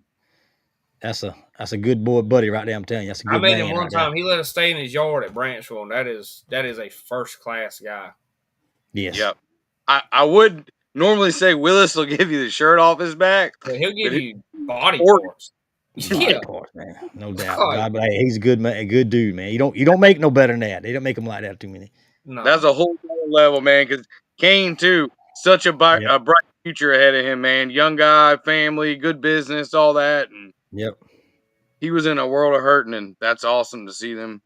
That's a good boy buddy right there, I'm telling you. That's a good I met man him one right time. there. He let us stay in his yard at Branchville, and that is a first-class guy. Yes. Yep. I would normally say Willis will give you the shirt off his back. But he'll give you body parts. Body parts, man. No doubt. God, but hey, he's a good man, a good dude, man. You don't make no better than that. They don't make him like that too many. No. That's a whole other level, man, because Kane, too, such a bright future ahead of him, man. Young guy, family, good business, all that. And he was in a world of hurting, and that's awesome to see them.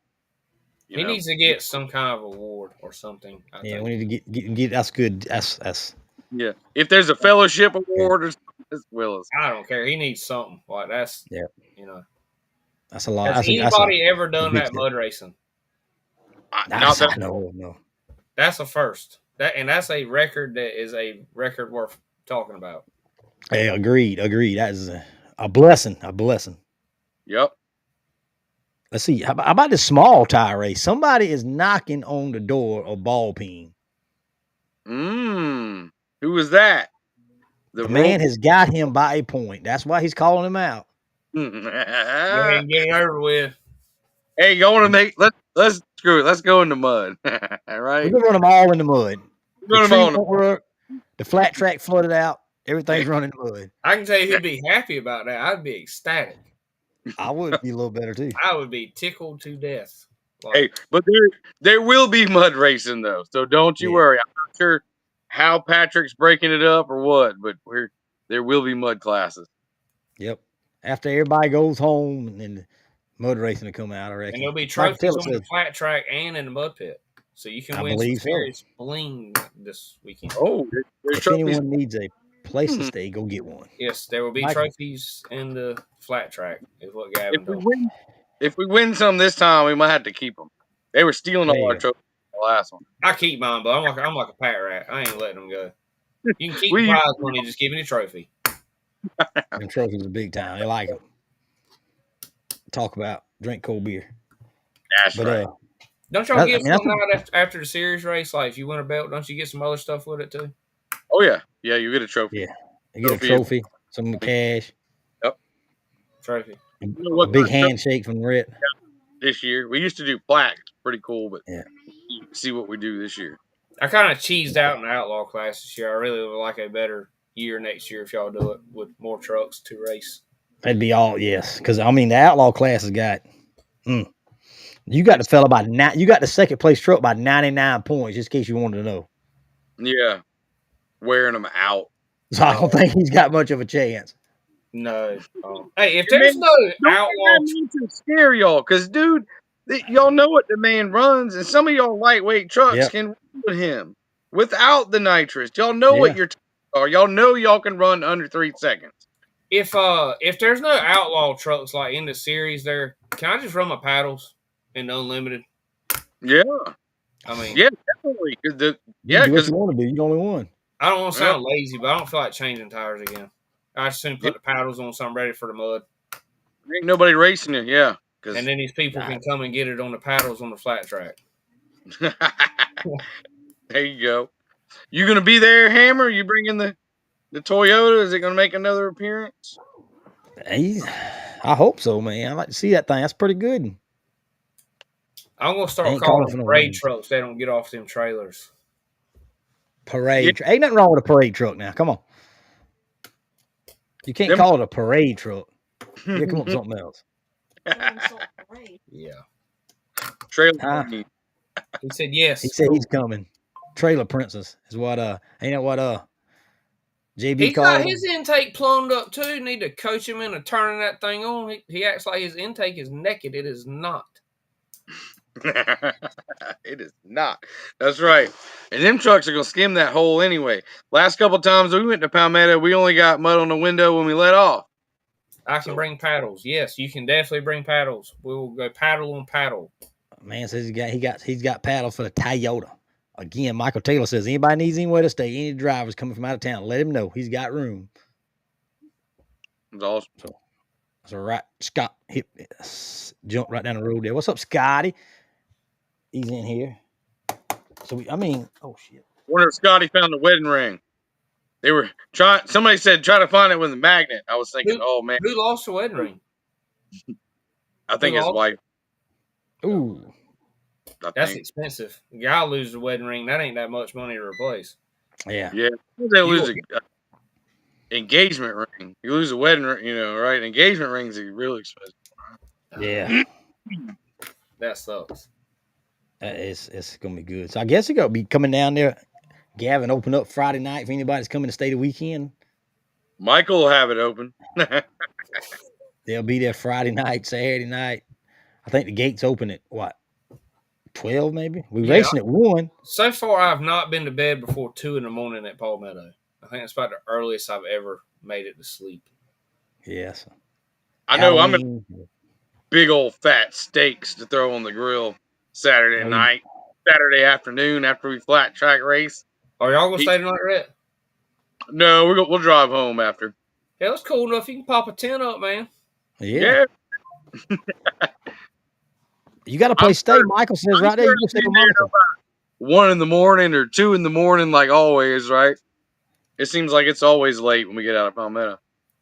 He needs to get some kind of award or something. I think. We need to get that's good. That's yeah. If there's a fellowship award or something, it's Willis. I don't care. He needs something. Like that's that's a lot. Has anybody ever done that mud racing? No. That's a first. That's a record that is a record worth talking about. Hey, agreed. That is a blessing. Yep. Let's see. How about the small tire race? Somebody is knocking on the door of Ball Peen. Who was that? The man has got him by a point. That's why he's calling him out. Go ahead and get it over with. Hey, you want to make let's screw it. Let's go in the mud. All right. We're gonna run them all in the mud. The tree won't work. The flat track flooded out. Everything's running in the mud. I can tell you who'd be happy about that. I'd be ecstatic. I would be a little better too. I would be tickled to death. Hey, but there will be mud racing though, so don't you worry. I'm not sure how Patrick's breaking it up or what, but there will be mud classes. Yep. After everybody goes home, and then mud racing will come out, I reckon. And there'll be trophies on the flat track and in the mud pit, so you can win some serious bling this weekend. Oh, if anyone needs a place to stay, go get one. Yes, there will be trophies in the flat track. Is what Gavin does. If we win some this time, we might have to keep them. They were stealing all our trophies in the last one. I keep mine, but I'm like a pat rat. I ain't letting them go. You can keep prize money, just give me the trophy. Them trophies are big time. They like them. Talk about drink cold beer. That's right. Don't y'all get something out after the series race? Like if you win a belt, don't you get some other stuff with it too? Oh yeah, you get a trophy. Yeah, you get a trophy, some cash. Yep, trophy. A big handshake from Rhett. This year, we used to do plaques. Pretty cool, but see what we do this year. I kind of cheesed out in the outlaw class this year. I really would like a better year next year if y'all do it with more trucks to race. That'd be all, yes. Because I mean, the outlaw class has got. You got the fella by you got the second place truck by 99 points, just in case you wanted to know. Yeah, wearing them out. So I don't think he's got much of a chance. No. Hey, if there's no outlaw, to scare y'all, because dude, y'all know what the man runs, and some of y'all lightweight trucks can run with him without the nitrous. Y'all know what your are. Y'all know y'all can run under 3 seconds. If there's no outlaw trucks like in the series, there can I just run my paddles in the unlimited? Yeah, I mean, yeah, definitely. Because you want to do, you only one. I don't want to sound lazy, but I don't feel like changing tires again. I just soon put the paddles on, so I'm ready for the mud. Ain't nobody racing it, and then these people can come and get it on the paddles on the flat track. There you go. You gonna be there, Hammer? You bringing the The Toyota, is it going to make another appearance? I hope so, man. I like to see that thing. That's pretty good. I'm gonna start Ain't calling calling for them no parade rain. trucks. They don't get off them trailers. Parade. Ain't nothing wrong with a parade truck now. Come on. You can't call it a parade truck. You gotta come up with something else. Yeah. Trailer. Huh? He said yes. He said he's coming. Trailer Princess is what ain't that what JB He's called got him? his intake plumbed up too. Need to coach him into turning that thing on. He acts like his intake is naked. It is not. It is not. That's right. And them trucks are gonna skim that hole anyway. Last couple times we went to Palmetto, we only got mud on the window when we let off. I can bring paddles. Yes, you can definitely bring paddles. We will go paddle on paddle. Man says he's got paddle for the Toyota. Again, Michael Taylor says anybody needs anywhere to stay, any drivers coming from out of town, let him know. He's got room. That's awesome. So right, Scott jumped right down the road there. What's up, Scotty? He's in here. Oh shit. Wonder if Scotty found the wedding ring. They were trying. Somebody said try to find it with a magnet. I was thinking, oh man, Who lost the wedding ring? I think his wife. Ooh, that's expensive. The guy loses the wedding ring. That ain't that much money to replace. Yeah. They lose an engagement ring. You lose a wedding ring, right? Engagement rings are really expensive. Yeah. That sucks. It's gonna be good. So I guess it's gonna be coming down there. Gavin, open up Friday night if anybody's coming to stay the weekend. Michael will have it open. They'll be there Friday night, Saturday night. I think the gates open at what? 12 maybe? We're racing at 1. So far, I've not been to bed before 2 a.m. at Palmetto. I think that's about the earliest I've ever made it to sleep. Yes. I know I'm a big old fat steaks to throw on the grill Saturday night, Saturday afternoon after we flat track race. Are y'all gonna stay tonight, Rhett? No, we'll drive home after. Yeah, that's cool enough. You can pop a tent up, man. Yeah. You got to play stay. Michael says right there. You can stay with Michael. 1 a.m. or 2 a.m, like always, right? It seems like it's always late when we get out of Palmetto.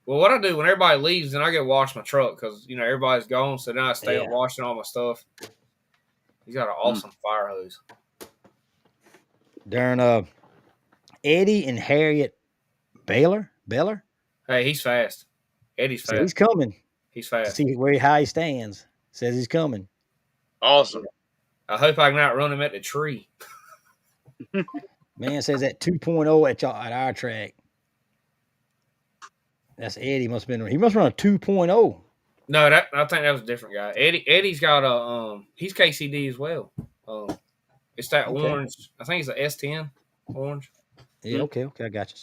Well, what I do when everybody leaves, then I go wash my truck because everybody's gone. So then I stay up washing all my stuff. He's got an awesome fire hose. Darn, Eddie and Harriet Baylor. Hey, he's fast. Eddie's fast. So he's coming. He's fast. See how he stands. Says he's coming. Awesome. I hope I can outrun him at the tree. Man says that 2.0 at our track. That's Eddie. He must run a 2.0. No, I think that was a different guy. Eddie's got he's KCD as well. It's that orange. I think it's a S10 orange. Yeah, okay, I got you.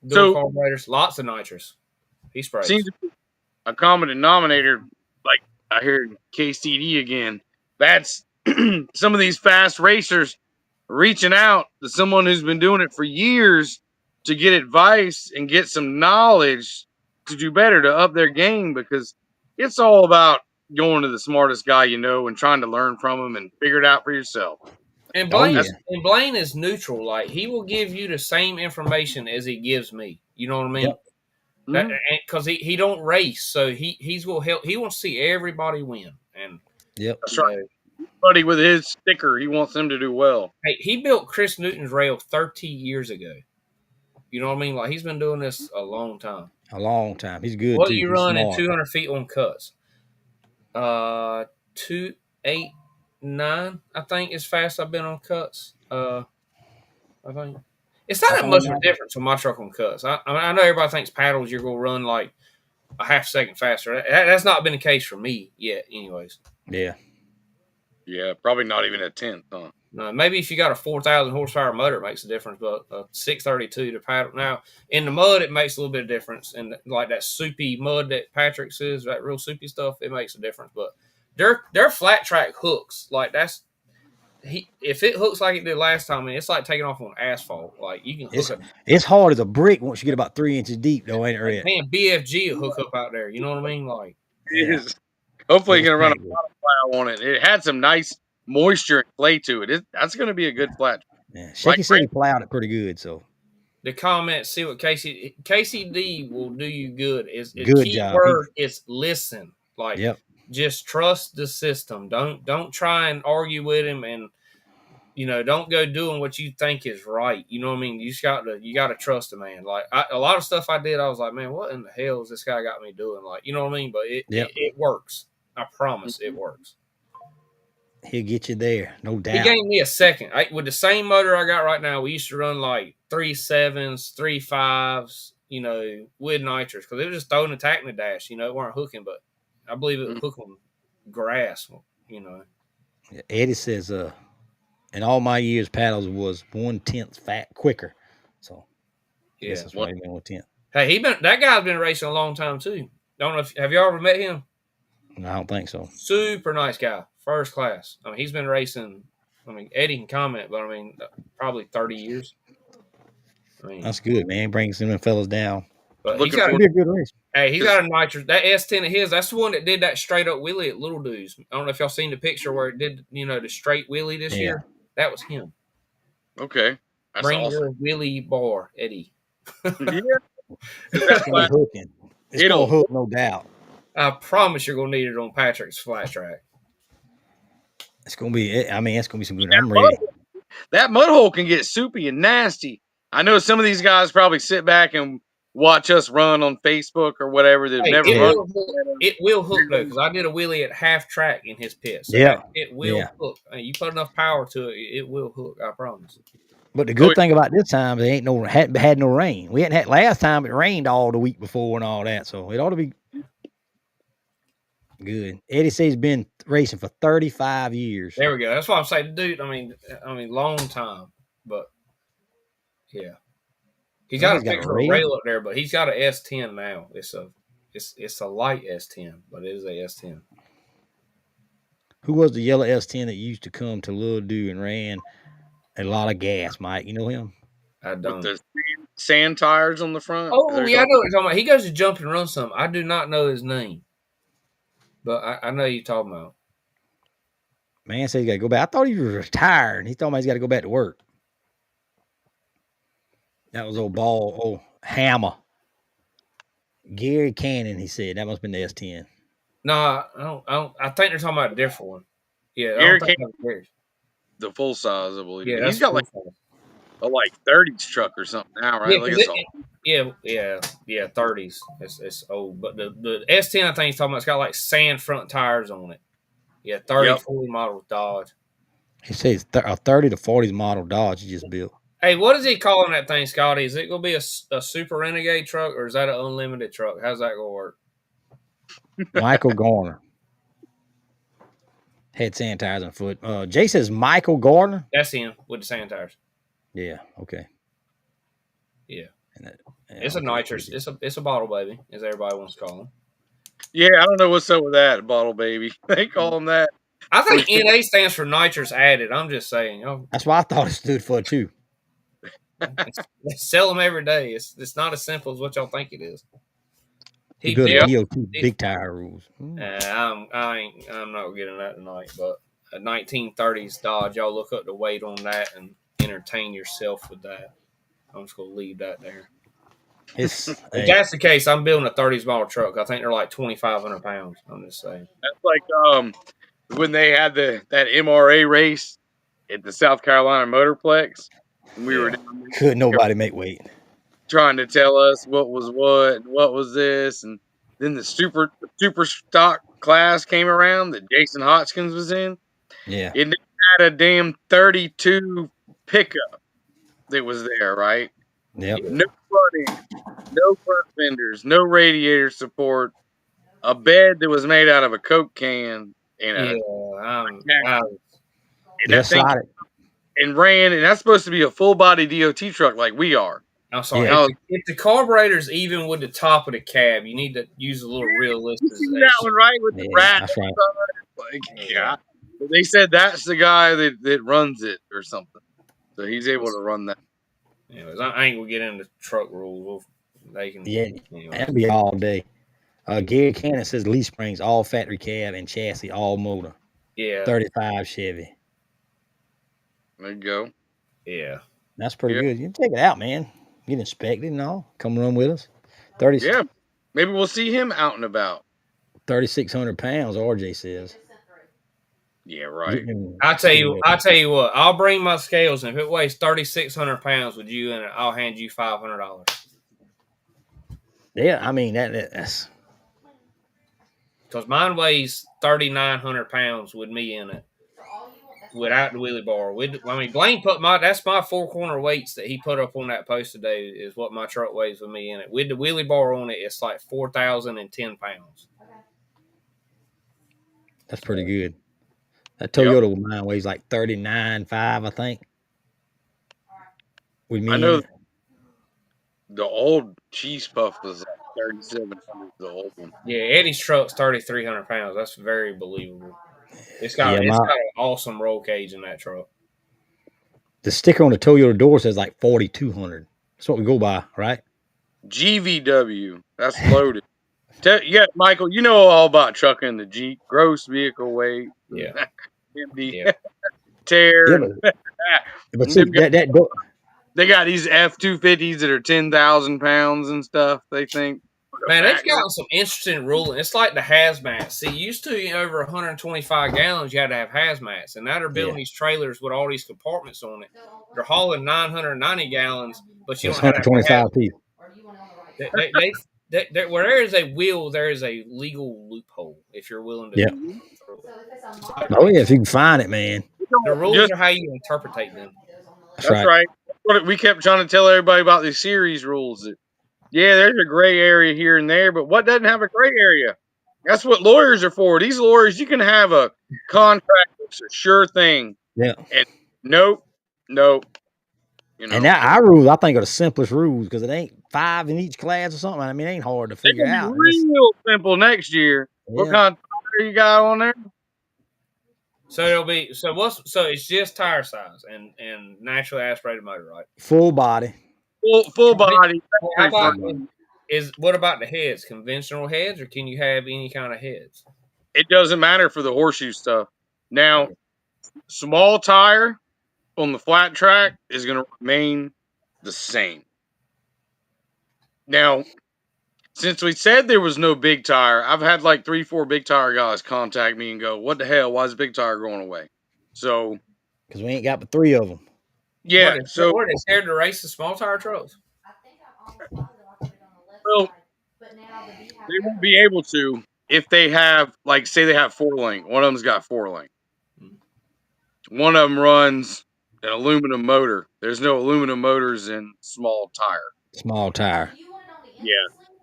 Dual carburetors, lots of nitrous. He sprays. Seems to be a common denominator. Like I hear KCD again. That's some of these fast racers reaching out to someone who's been doing it for years to get advice and get some knowledge to do better, to up their game, because it's all about going to the smartest guy and trying to learn from him and figure it out for yourself. And Blaine is neutral. Like, he will give you the same information as he gives me. You know what I mean? Yep. Because he don't race, so he's going to help. He wants to see everybody win. And that's right. Everybody with his sticker, he wants them to do well. Hey, he built Chris Newton's rail 30 years ago. You know what I mean? Like, he's been doing this a long time. A long time. He's good. What do you run in 200 feet on cuts? 289, I think, is fast I've been on cuts. I think it's not that much of a difference on my truck on cuts. I know everybody thinks paddles you're gonna run like a half second faster. That's not been the case for me yet, anyways. Yeah, probably not even a tenth, huh? No, maybe if you got a 4,000 horsepower motor, it makes a difference. But a 632 to paddle now in the mud, it makes a little bit of difference. And like that soupy mud that Patrick says, that real soupy stuff, it makes a difference. But they're flat track hooks. Like if it hooks like it did last time, I mean, it's like taking off on asphalt. Like you can hook it's hard as a brick once you get about 3 inches deep, though, ain't it? Red? Man, BFG will hook up out there. You know what I mean? Like, hopefully, you're gonna run a plow on it. It had some nice moisture and clay to it. That's going to be a good flat. Yeah, Shaky said he plowed it pretty good. So the comments, see what KCD will do you good. Is Good key job. word is listen. Like, Yep. just trust the system. Don't try and argue with him, and don't go doing what you think is right. You know what I mean? You got to trust the man. Like, a lot of stuff I did, I was like, man, what in the hell is this guy got me doing? Like, you know what I mean? But it works. I promise it works. He'll get you there, no doubt. He gave me a second. With the same motor I got right now, we used to run like 3.7s, 3.5s, with nitrous, because it was just throwing the tack in the dash. It weren't hooking, but I believe it was hooking grass. Eddie says, in all my years, paddles was 1/10 fat quicker. So yeah, that's why he been 1/10. Hey, that guy's been racing a long time too. Don't know have you ever met him? I don't think so. Super nice guy, first class. I mean, he's been racing. I mean, Eddie can comment, but I mean, probably 30 years. I mean, that's good, man. Brings them fellas down. But he's got to be a good race. Hey, he's got a nitrous. That S10 of his, that's the one that did that straight up wheelie at Little Dudes. I don't know if y'all seen the picture where it did, the straight wheelie this year. That was him. Okay. That's Bring awesome. your wheelie bar, Eddie. Yeah. It's going to be hooking. It's going to hook, no doubt. I promise you're going to need it on Patrick's flat track. It's going to be, it's going to be some good. I'm ready. That mud hole can get soupy and nasty. I know some of these guys probably sit back and watch us run on Facebook or whatever. They've never run. It will hook, though, because I did a wheelie at half track in his pit. So it will hook. You put enough power to it, it will hook, I promise. But the good thing about this time, they hadn't had no rain. We hadn't had last time. It rained all the week before and all that, so it ought to be good. Eddie says he's been racing for 35 years. There we go. That's what I'm saying, dude. I mean, long time, but yeah, he's got a picture of a rail up there, but he's got an S10 now. It's a light S10, but it is a S10. Who was the yellow S10 that used to come to Little Dude and ran a lot of gas, Mike? You know him? I don't. With the sand tires on the front? Oh, yeah, I know what you're talking about. He goes to jump and run some. I do not know his name, but I know you're talking about. Man said he's got to go back. I thought he was retired. He told me he's got to go back to work. That was old Hammer. Gary Cannon, he said. That must have been the S10. No, I don't. I think they're talking about a different one. Yeah, Gary Cannon. The full size, I believe. Yeah, he's got like a 30s truck or something now, right? Yeah, 30s. It's old, but the S10 I think he's talking about, it's got like sand front tires on it. Yeah, 30, 40 model Dodge. He says a 30 to 40s model Dodge he just built. Hey, what is he calling that thing, Scotty? Is it going to be a Super Renegade truck, or is that an unlimited truck? How's that going to work? Michael Garner. Head sand tires on foot. Jay says Michael Gardner. That's him with the sand tires. Yeah. Okay. Yeah. It's a nitrous. It's a bottle baby, as everybody wants to call him. Yeah, I don't know what's up with that bottle baby. They call him that. I think NA stands for nitrous added. I'm just saying. That's what I thought it stood for too. They sell them every day. It's not as simple as what y'all think it is. He built a DOT big tire rules. I'm not getting that tonight, but a 1930s Dodge, y'all look up the weight on that and entertain yourself with that. I'm just gonna leave that there. If that's the case, I'm building a 30s model truck. I think they're like 2,500 pounds. I'm just saying. That's like when they had that MRA race at the South Carolina Motorplex. We were down there. Could nobody make weight. Trying to tell us what was what was this, and then the super stock class came around that Jason Hotchkins was in. Yeah, it had a damn 32 pickup that was there, right? Yep. No front end, no front fenders, no radiator support, a bed that was made out of a Coke can, and and ran, and that's supposed to be a full body DOT truck like we are. I'm sorry. Yeah. If the carburetor's even with the top of the cab, you need to use a little realistic. You see that one, right? With the rat. Right. Like, God. They said that's the guy that runs it or something. So he's able to run that. Anyways, I ain't going to get into truck rules. They can. Yeah, that'll be all day. Gary Cannon says leaf springs, all factory cab, and chassis, all motor. Yeah. 35 Chevy. There you go. Yeah. That's pretty good. You can take it out, man. Get inspected and all. Come run with us. 30, Yeah, maybe we'll see him out and about. 3,600 pounds, RJ says. Yeah, right. I'll tell you what. I'll bring my scales, and if it weighs 3,600 pounds with you in it, I'll hand you $500. Yeah, I mean that's Because mine weighs 3,900 pounds with me in it, without the wheelie bar. Blaine put that's my 4-corner weights that he put up on that post today is what my truck weighs with me in it. With the wheelie bar on it, it's like 4,010 pounds. that's pretty good. That Yep. Toyota of mine weighs like 39.5, I think. With me I in know it. the old cheese puff was like 3,700. The old one. Yeah, Eddie's truck's 3,300 pounds. That's very believable. It's got Yeah, an awesome roll cage in that truck. the sticker on the Toyota door says like 4,200. That's what we go by, right? GVW. That's loaded. Yeah, Michael, you know all about trucking the Jeep. Gross vehicle weight. Yeah. MD. Yeah. Yeah, Tear. but see that door. They got these F-250s that are 10,000 pounds and stuff. They think. Man, they've gotten some interesting ruling. It's like the hazmats. See, used to over 125 gallons, you had to have hazmats, and now they're building these trailers with all these compartments on it. They're hauling 990 gallons, but you It's don't have to have 125 people. where there is a will, there is a legal loophole. If you're willing to, Oh yeah, if you can find it, man. The rules are how you interpret them. That's right. We kept trying to tell everybody about these series rules. Yeah, there's a gray area here and there, but what doesn't have a gray area? That's what lawyers are for. These lawyers, you can have a contract that's a sure thing. Yeah. And nope. You know. And now our rules, I think, are the simplest rules because it ain't 5 in each class or something. I mean, it ain't hard to figure out. Real simple next year. Yeah. What kind of tire you got on there? So it'll be so it's just tire size and naturally aspirated motor, right? Full body. Full body. What about the heads? Conventional heads, or can you have any kind of heads? It doesn't matter for the horseshoe stuff. Now, small tire on the flat track is going to remain the same. Now, since we said there was no big tire, I've had like 3-4 big tire guys contact me and go, "What the hell? Why is big tire going away?" So, because we ain't got but 3 of them. Yeah. So, are they scared to race the small tire trucks? Well, they won't be able to if they have, like, say they have 4-link. One of them's got 4-link. One of them runs an aluminum motor. There's no aluminum motors in small tire. Small tire. Yeah.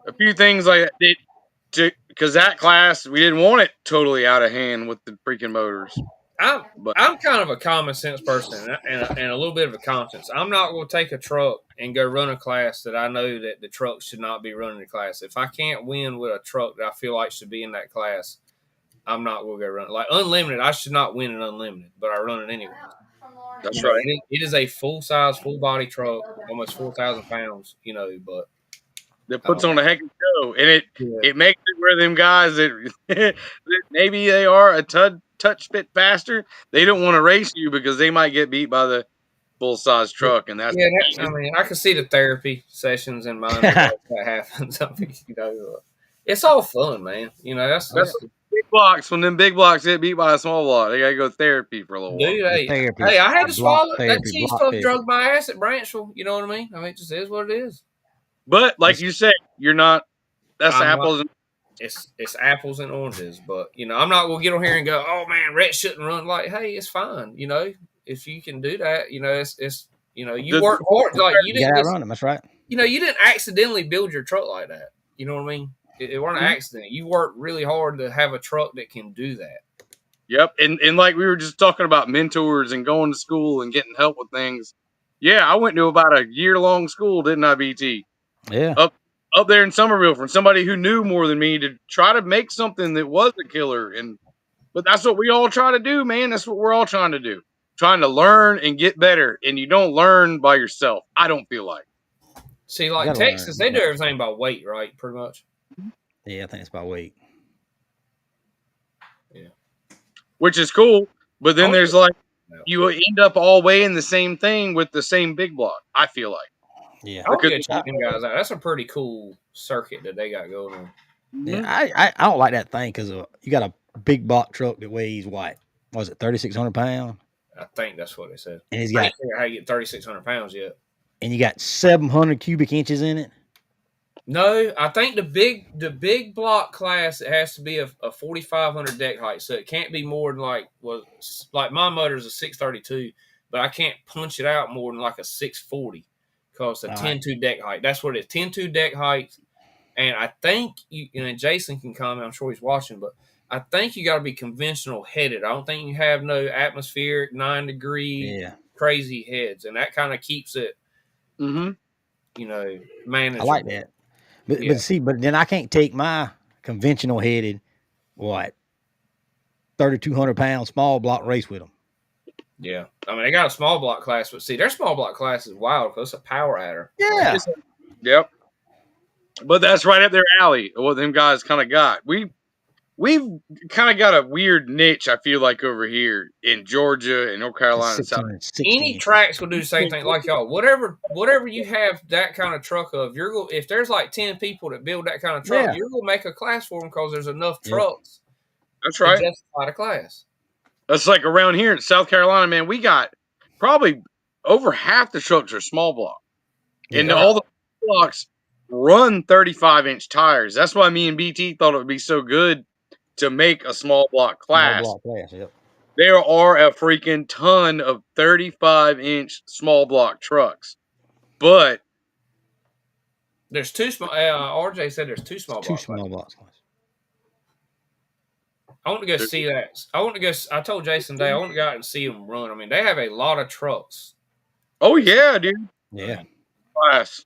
A few things like that. Because that class, we didn't want it totally out of hand with the freaking motors. I'm kind of a common sense person and a little bit of a conscience. I'm not going to take a truck and go run a class that I know that the truck should not be running the class. If I can't win with a truck that I feel like should be in that class, I'm not going to go run it. Like Unlimited, I should not win in Unlimited, but I run it anyway. That's right. It is a full-size, full-body truck, almost 4,000 pounds, but that puts on a heck of a show, and it makes it where them guys that maybe they are a touch bit faster, they don't want to race you because they might get beat by the full size truck, and that's I can see the therapy sessions in mind that happens. It's all fun, man. That's big blocks. When them big blocks get beat by a small block, they gotta go therapy for a little while. Hey, I had to swallow that cheese puff drug my ass at Branchville. You know what I mean? It just is what it is. But like you said, you're not. That's apples. It's apples and oranges. But I'm not gonna get on here and go, "Oh man, Rhett shouldn't run." Like, hey, it's fine. If you can do that, it's you work hard. Like you didn't run them. That's right. You didn't accidentally build your truck like that. You know what I mean? It wasn't an accident. You worked really hard to have a truck that can do that. Yep, and like we were just talking about mentors and going to school and getting help with things. Yeah, I went to about a year-long school, didn't I, BT? Yeah. Up there in Somerville from somebody who knew more than me to try to make something that was a killer. But that's what we all try to do, man. That's what we're all trying to do. Trying to learn and get better. And you don't learn by yourself. I don't feel like. See, like Texas, they do everything by weight, right? Pretty much. Yeah, I think it's by weight. Yeah. Which is cool. But then there's you end up all weighing the same thing with the same big block, I feel like. Yeah. I want to go Because- check them guys out. That's a pretty cool circuit that they got going on. Yeah, Mhm. I don't like that thing because you got a big block truck that weighs what was it 3,600 pounds, I think that's what they said. and he's I got ain't figured out how you get 3,600 pounds yet. and you got 700 cubic inches in it. No, I think the big block class, it has to be a 4,500 deck height, so it can't be more than like my motor's a 632, but I can't punch it out more than like a 640 because the All 10.2 deck height. That's what it is, 10.2 deck height. And I think and Jason can comment. I'm sure he's watching, but I think you got to be conventional headed. I don't think you have no atmospheric 9-degree Yeah, crazy heads, and that kind of keeps it, Mhm. manageable. I like that. But Yeah. but then I can't take my conventional headed 3,200 pound small block race with them. Yeah, I mean they got a small block class, but see, their small block class is wild because it's a power adder. Yeah, Yep. But that's right up their alley. What them guys kind of got. We've kind of got a weird niche. I feel like over here in Georgia and North Carolina and South. 1660 Any inches. tracks will do the same thing, like y'all. Whatever you have that kind of truck of, if there's like 10 people that build that kind of truck, Yeah. you're gonna make a class for them because there's enough Yep. trucks That's to right. justify the class. That's like around here in South Carolina, man. We got probably over half the trucks are small block, and Yeah. all the blocks run 35-inch tires. That's why me and BT thought it would be so good to make a small block class. Small block class, yep. There are a freaking ton of 35-inch small block trucks, but There's two small. RJ said there's two small Two block small classes. blocks class. I want to go see that. I want to go. I told Jason today I want to go out and see them run. I mean, they have a lot of trucks. oh yeah, dude, Yeah. class.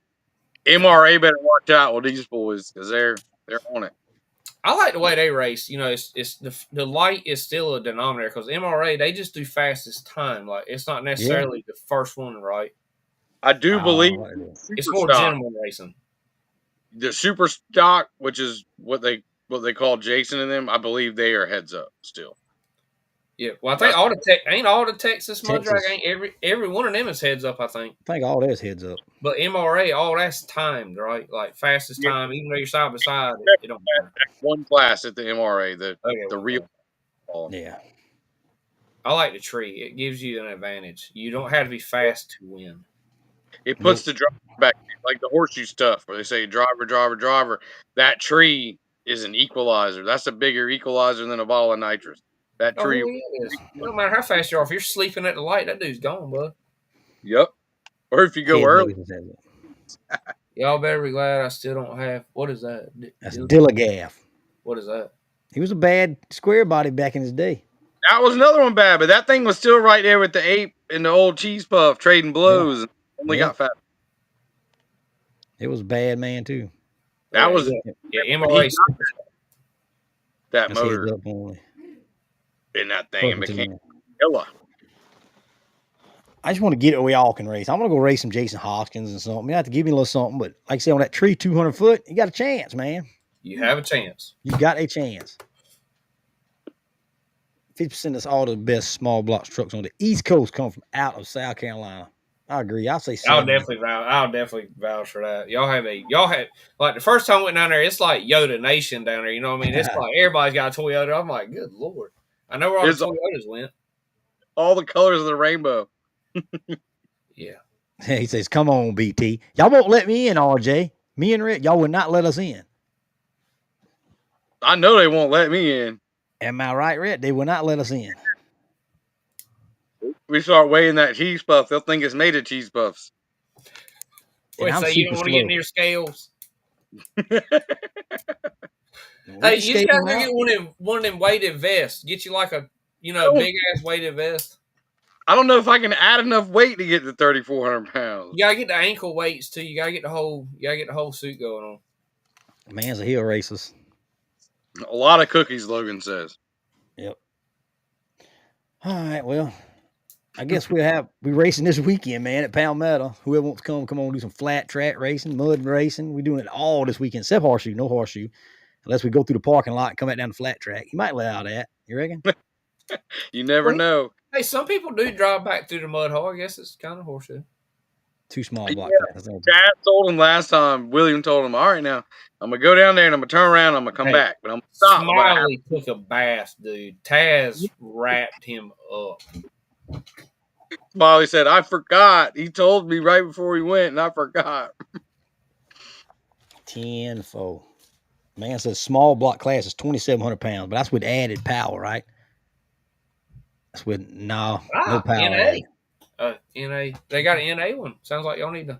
MRA better watch out with these boys because they're on it. I like the way they race. It's the light is still a denominator because MRA they just do fastest time. Like it's not necessarily the first one, right? I do believe It's super more stock, gentleman racing. the super stock, which is what they call Jason and them. I believe they are heads up still. Yeah, well, I think all the Texas mud drag Texas. ain't every one of them is heads up. I think, I think all that's heads up. but MRA all that's timed, right? Like fastest Yeah. time, even though you're side by side, it don't matter. One class at the MRA, the Okay, real. Yeah. I like the tree. It gives you an advantage. You don't have to be fast to win. It puts the driver back like the horseshoe stuff where they say driver, driver, driver. That tree is an equalizer. That's a bigger equalizer than a bottle of nitrous. That Oh, tree. yeah, it is. It don't matter how fast you are. If you're sleeping at the light, that dude's gone, bud. Yep. Or if you go Head early. noses heads up. Y'all better be glad I still don't have. What is that? That's Dilligaff. What is that? He was a bad square body back in his day. That was another one bad, but that thing was still right there with the ape and the old cheese puff trading blows. And only got fat. It was a bad man too. That was MRA. that That's motor heads up only. in that thing and Perfect to became me. killer. I just want to get it where y'all can race. I'm gonna go race some Jason Hoskins and something. You have to give me a little something, but like I said, on that tree 200 foot, you got a chance, man. You have a chance. You got a chance. 50% of all the best small blocks trucks on the East Coast come from out of South Carolina. I agree. I'll say I'll 70. definitely vouch for that. Y'all had like the first time I went down there, it's like Yoda Nation down there. You know what I mean? It's like everybody's got a Toyota. I'm like, good Lord. I know where all the Toyotas went. All the colors of the rainbow. Yeah. He says, come on, BT. Y'all won't let me in, RJ. Me and Rick, y'all would not let us in. I know they won't let me in. Am I right, Rick? They will not let us in. We start weighing that cheese puff, they'll think it's made of cheese puffs. Wait, I'm so you don't want to get near scales? Hey, you just gotta get one of them weighted vests. Get you like a big ass weighted vest. I don't know if I can add enough weight to get to 3,400 pounds. You gotta get the ankle weights too. You gotta get the whole suit going on. Man's a heel racist. A lot of cookies, Logan says. Yep. All right, well, I guess we're racing this weekend, man, at Palmetto. Whoever wants to come on, do some flat track racing, mud racing. We're doing it all this weekend, except horseshoe, no horseshoe. Unless we go through the parking lot and come back down the flat track. You might allow that. You reckon? You never know. Hey, some people do drive back through the mud hole. I guess it's kind of horseshoe. 2 small block classes. Chad told him last time. William told him, all right, now I'm going to go down there and I'm going to turn around and I'm going to come back. But I'm going to stop about a half. Smiley took a bath, dude. Taz wrapped him up. Smiley said, I forgot. He told me right before he went, and I forgot. 10-4. Man says small block class is 2,700 pounds, but that's with added power, right? That's with no power added. NA. They got an NA one. Sounds like y'all need to.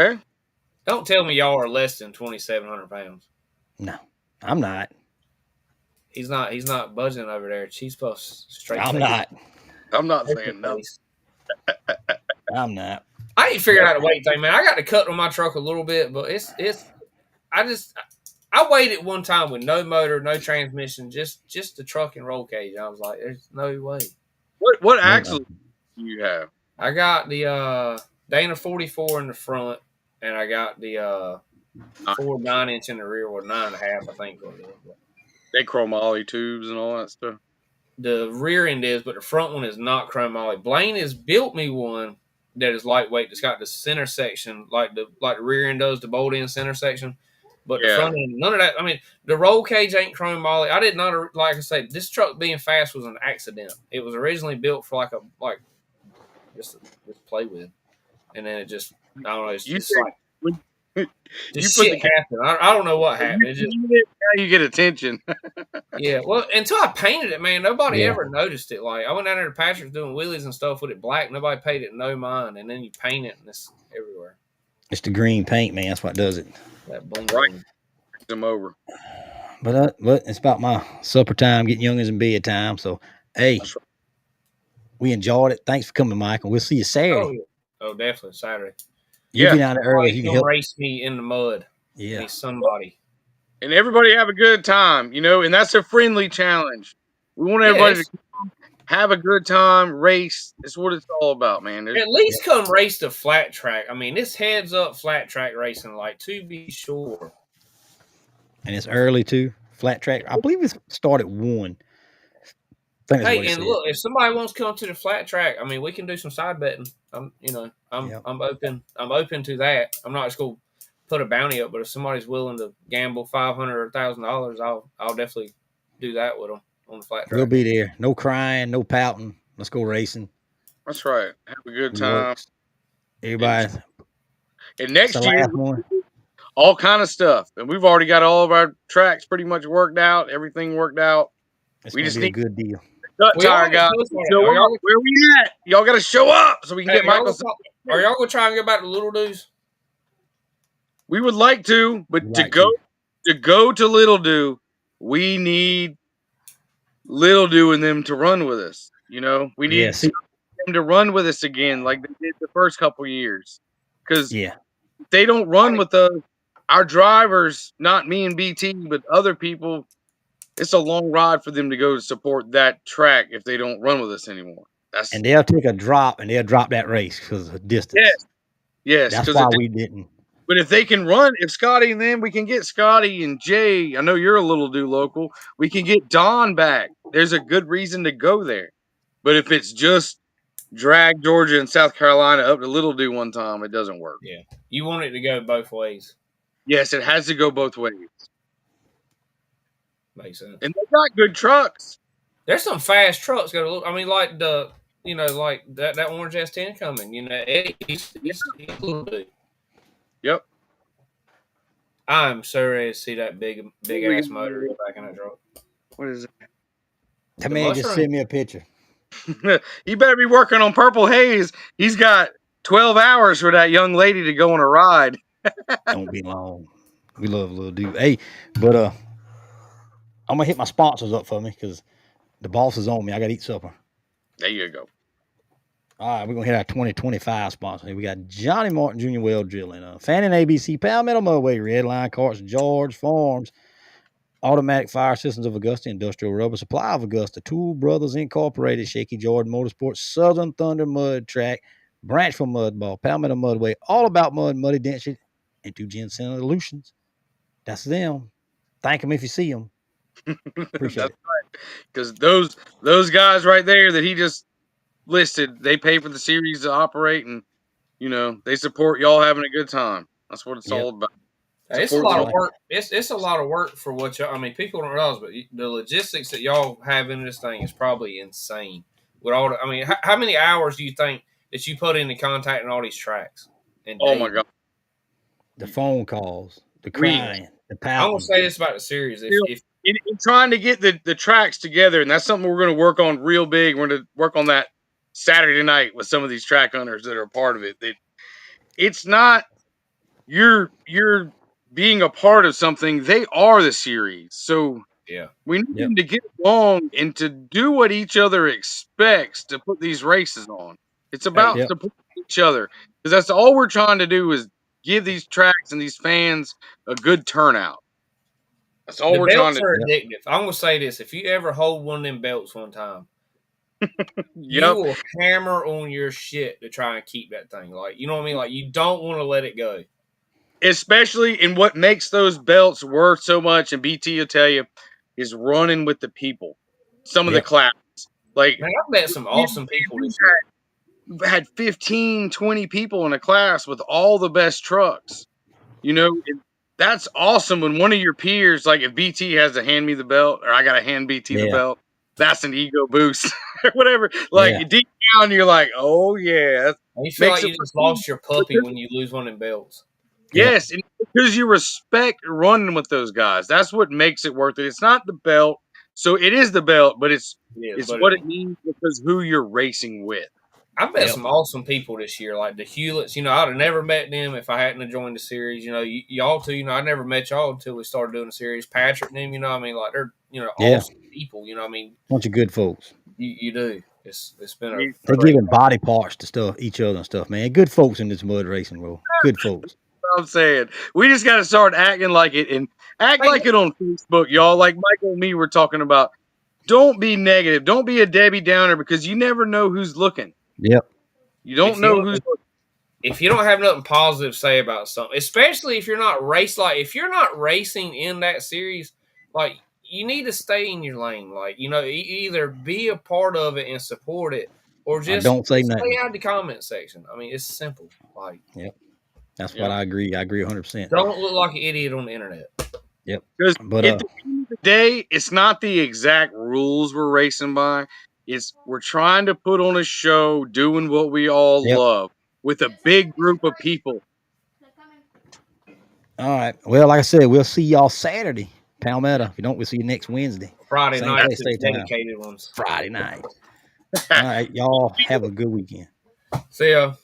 Okay. Don't tell me y'all are less than 2,700 pounds. No, I'm not. He's not budging over there. She's supposed straight. I'm not. I'm not saying no. I'm not. I ain't figured out a weight thing, man. I got to cut on my truck a little bit, but I weighed it one time with no motor, no transmission, just the truck and roll cage. I was like, there's no way. What axle do you have? I got the Dana 44 in the front, and I got the 4 9-inch in the rear with 9.5, I think. They chromoly tubes and all that stuff. The rear end is, but the front one is not chromoly. Blaine has built me one that is lightweight. It's got the center section, like the rear end does, the bolt end center section. But the front end, none of that. I mean, the roll cage ain't chromoly. I did not, like I say, this truck being fast was an accident. It was originally built for just play with, and then it just, I don't know. It's just like shit happened. I don't know what happened. It just, now you get attention. yeah, well, until I painted it, man, nobody ever noticed it. Like, I went down there to Patrick's doing wheelies and stuff with it black. Nobody paid it no mind, and then you paint it, and it's everywhere. It's the green paint, man. That's what does it. That boom, right. Them over. But it's about my supper time, getting youngins in bed time. So, hey, we enjoyed it. Thanks for coming, Mike, and we'll see you Saturday. Oh, definitely Saturday. You get down there early. You can race me in the mud. Yeah, somebody. And everybody have a good time, and that's a friendly challenge. We want everybody to have a good time, race. It's what it's all about, man. At least come race the flat track. I mean, this heads up flat track racing, like, to be sure. And it's early too. Flat track. I believe it started 1. Hey, and look, if somebody wants to come to the flat track, I mean, we can do some side betting. I'm open. I'm open to that. I'm not just gonna put a bounty up, but if somebody's willing to gamble $500 or $1,000, I'll definitely do that with them on the flat track. We'll be there. No crying, no pouting. Let's go racing. That's right. Have a good time. Everybody. And next year, all kind of stuff. And we've already got all of our tracks pretty much worked out. Everything worked out. We just need a good deal. Tire guy. Where we at? Y'all got to show up so we can get Michael. Are y'all gonna try and get back to Little Dues? We would like to, but to go to Little Do, we need Little Do and them to run with us. We need them to run with us again, like they did the first couple years. Because if they don't run with us, our drivers, not me and BT, but other people, it's a long ride for them to go to support that track if they don't run with us anymore. And they'll take a drop and they'll drop that race because of distance. Yes. That's why we didn't. But if they can run, if Scotty and them, we can get Scotty and Jay. I know you're a Little Do local. We can get Don back. There's a good reason to go there. But if it's just drag Georgia and South Carolina up to Little Do one time, it doesn't work. Yeah. You want it to go both ways. Yes, it has to go both ways. Makes sense. And they got good trucks. There's some fast trucks. I mean, like like that orange S10 coming. He's Little Do. Yep. I'm so ready to see that big ass motor back in that truck. What is it? That man just sent me a picture. He better be working on Purple Haze. He's got 12 hours for that young lady to go on a ride. Don't be long. We love Little Do. Hey, but I'm gonna hit my sponsors up for me because the boss is on me. I gotta eat supper. There you go. All right, we're gonna hit our 2025 sponsor. We got Johnny Martin Jr. Well Drilling, Fannin ABC, Palmetto Mudway, Red Line Carts, George Farms, Automatic Fire Systems of Augusta, Industrial Rubber Supply of Augusta, Tool Brothers Incorporated, Shaky Jordan Motorsports, Southern Thunder Mud Track, Branchville Mud Ball, Palmetto Mudway, All About Mud, Muddy Density, and 2 Gen Solutions. That's them. Thank them if you see them. Appreciate it. Because those guys right there that he just listed, they pay for the series to operate, and You know, they support y'all having a good time. That's what it's all about. It's a lot of work. It's a lot of work for what y'all. I mean, people don't realize, but the logistics that y'all have in this thing is probably insane. With all, I mean, how many hours do you think that you put into contacting all these tracks? Oh my god, the phone calls, the crying, the pouting. I'm gonna say this about the series: if in trying to get the tracks together, and that's something we're going to work on real big. We're going to work on that Saturday night with some of these track hunters that are a part of it. It's not you're being a part of something. They are the series, so yeah, we need them to get along and to do what each other expects to put these races on. It's about supporting each other because that's all we're trying to do is give these tracks and these fans a good turnout. That's all we're trying to do. The belts are addictive. I'm gonna say this: if you ever hold one of them belts one time, you will hammer on your shit to try and keep that thing. Like, you know what I mean? Like, you don't want to let it go. Especially in what makes those belts worth so much, and BT will tell you, is running with the people. Some of the classes. Like, man, I've met some awesome people this year. Had 15, 20 people in a class with all the best trucks. You know, that's awesome when one of your peers, like if BT has to hand me the belt or I got to hand BT the belt, that's an ego boost or whatever. Like deep down, you're like, oh yeah. You feel like you just lost your puppy when you lose one of them belts. Yes, and because you respect running with those guys. That's what makes it worth it. It's not the belt. So it is the belt, but it's what it means because who you're racing with. I've met some awesome people this year, like the Hewletts. You know, I'd have never met them if I hadn't joined the series. You know, y'all too. You know, I never met y'all until we started doing the series. Patrick and them, you know, I mean, like they're awesome people. You know, I mean, bunch of good folks. You do. It's been they're giving body parts to stuff each other and stuff, man. Good folks in this mud racing world. Good folks. I'm saying we just got to start acting like it and act like it on Facebook, y'all. Like Michael and me were talking about. Don't be negative. Don't be a Debbie Downer because you never know who's looking. Yep. You don't know who's looking. If you don't have nothing positive to say about something, especially if you're not if you're not racing in that series, like you need to stay in your lane. Like, you know, either be a part of it and support it, or just don't say stay nothing. out of the comment section. I mean, it's simple. Like, that's what I agree. I agree 100%. Don't look like an idiot on the internet. Yep. Because at the end of the day, it's not the exact rules we're racing by. It's we're trying to put on a show, doing what we all love with a big group of people. All right. Well, like I said, we'll see y'all Saturday, Palmetto. If you don't, we'll see you next Wednesday. Friday night, the dedicated ones. Friday night. All right. Y'all have a good weekend. See ya.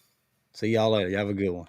See y'all later. You have a good one.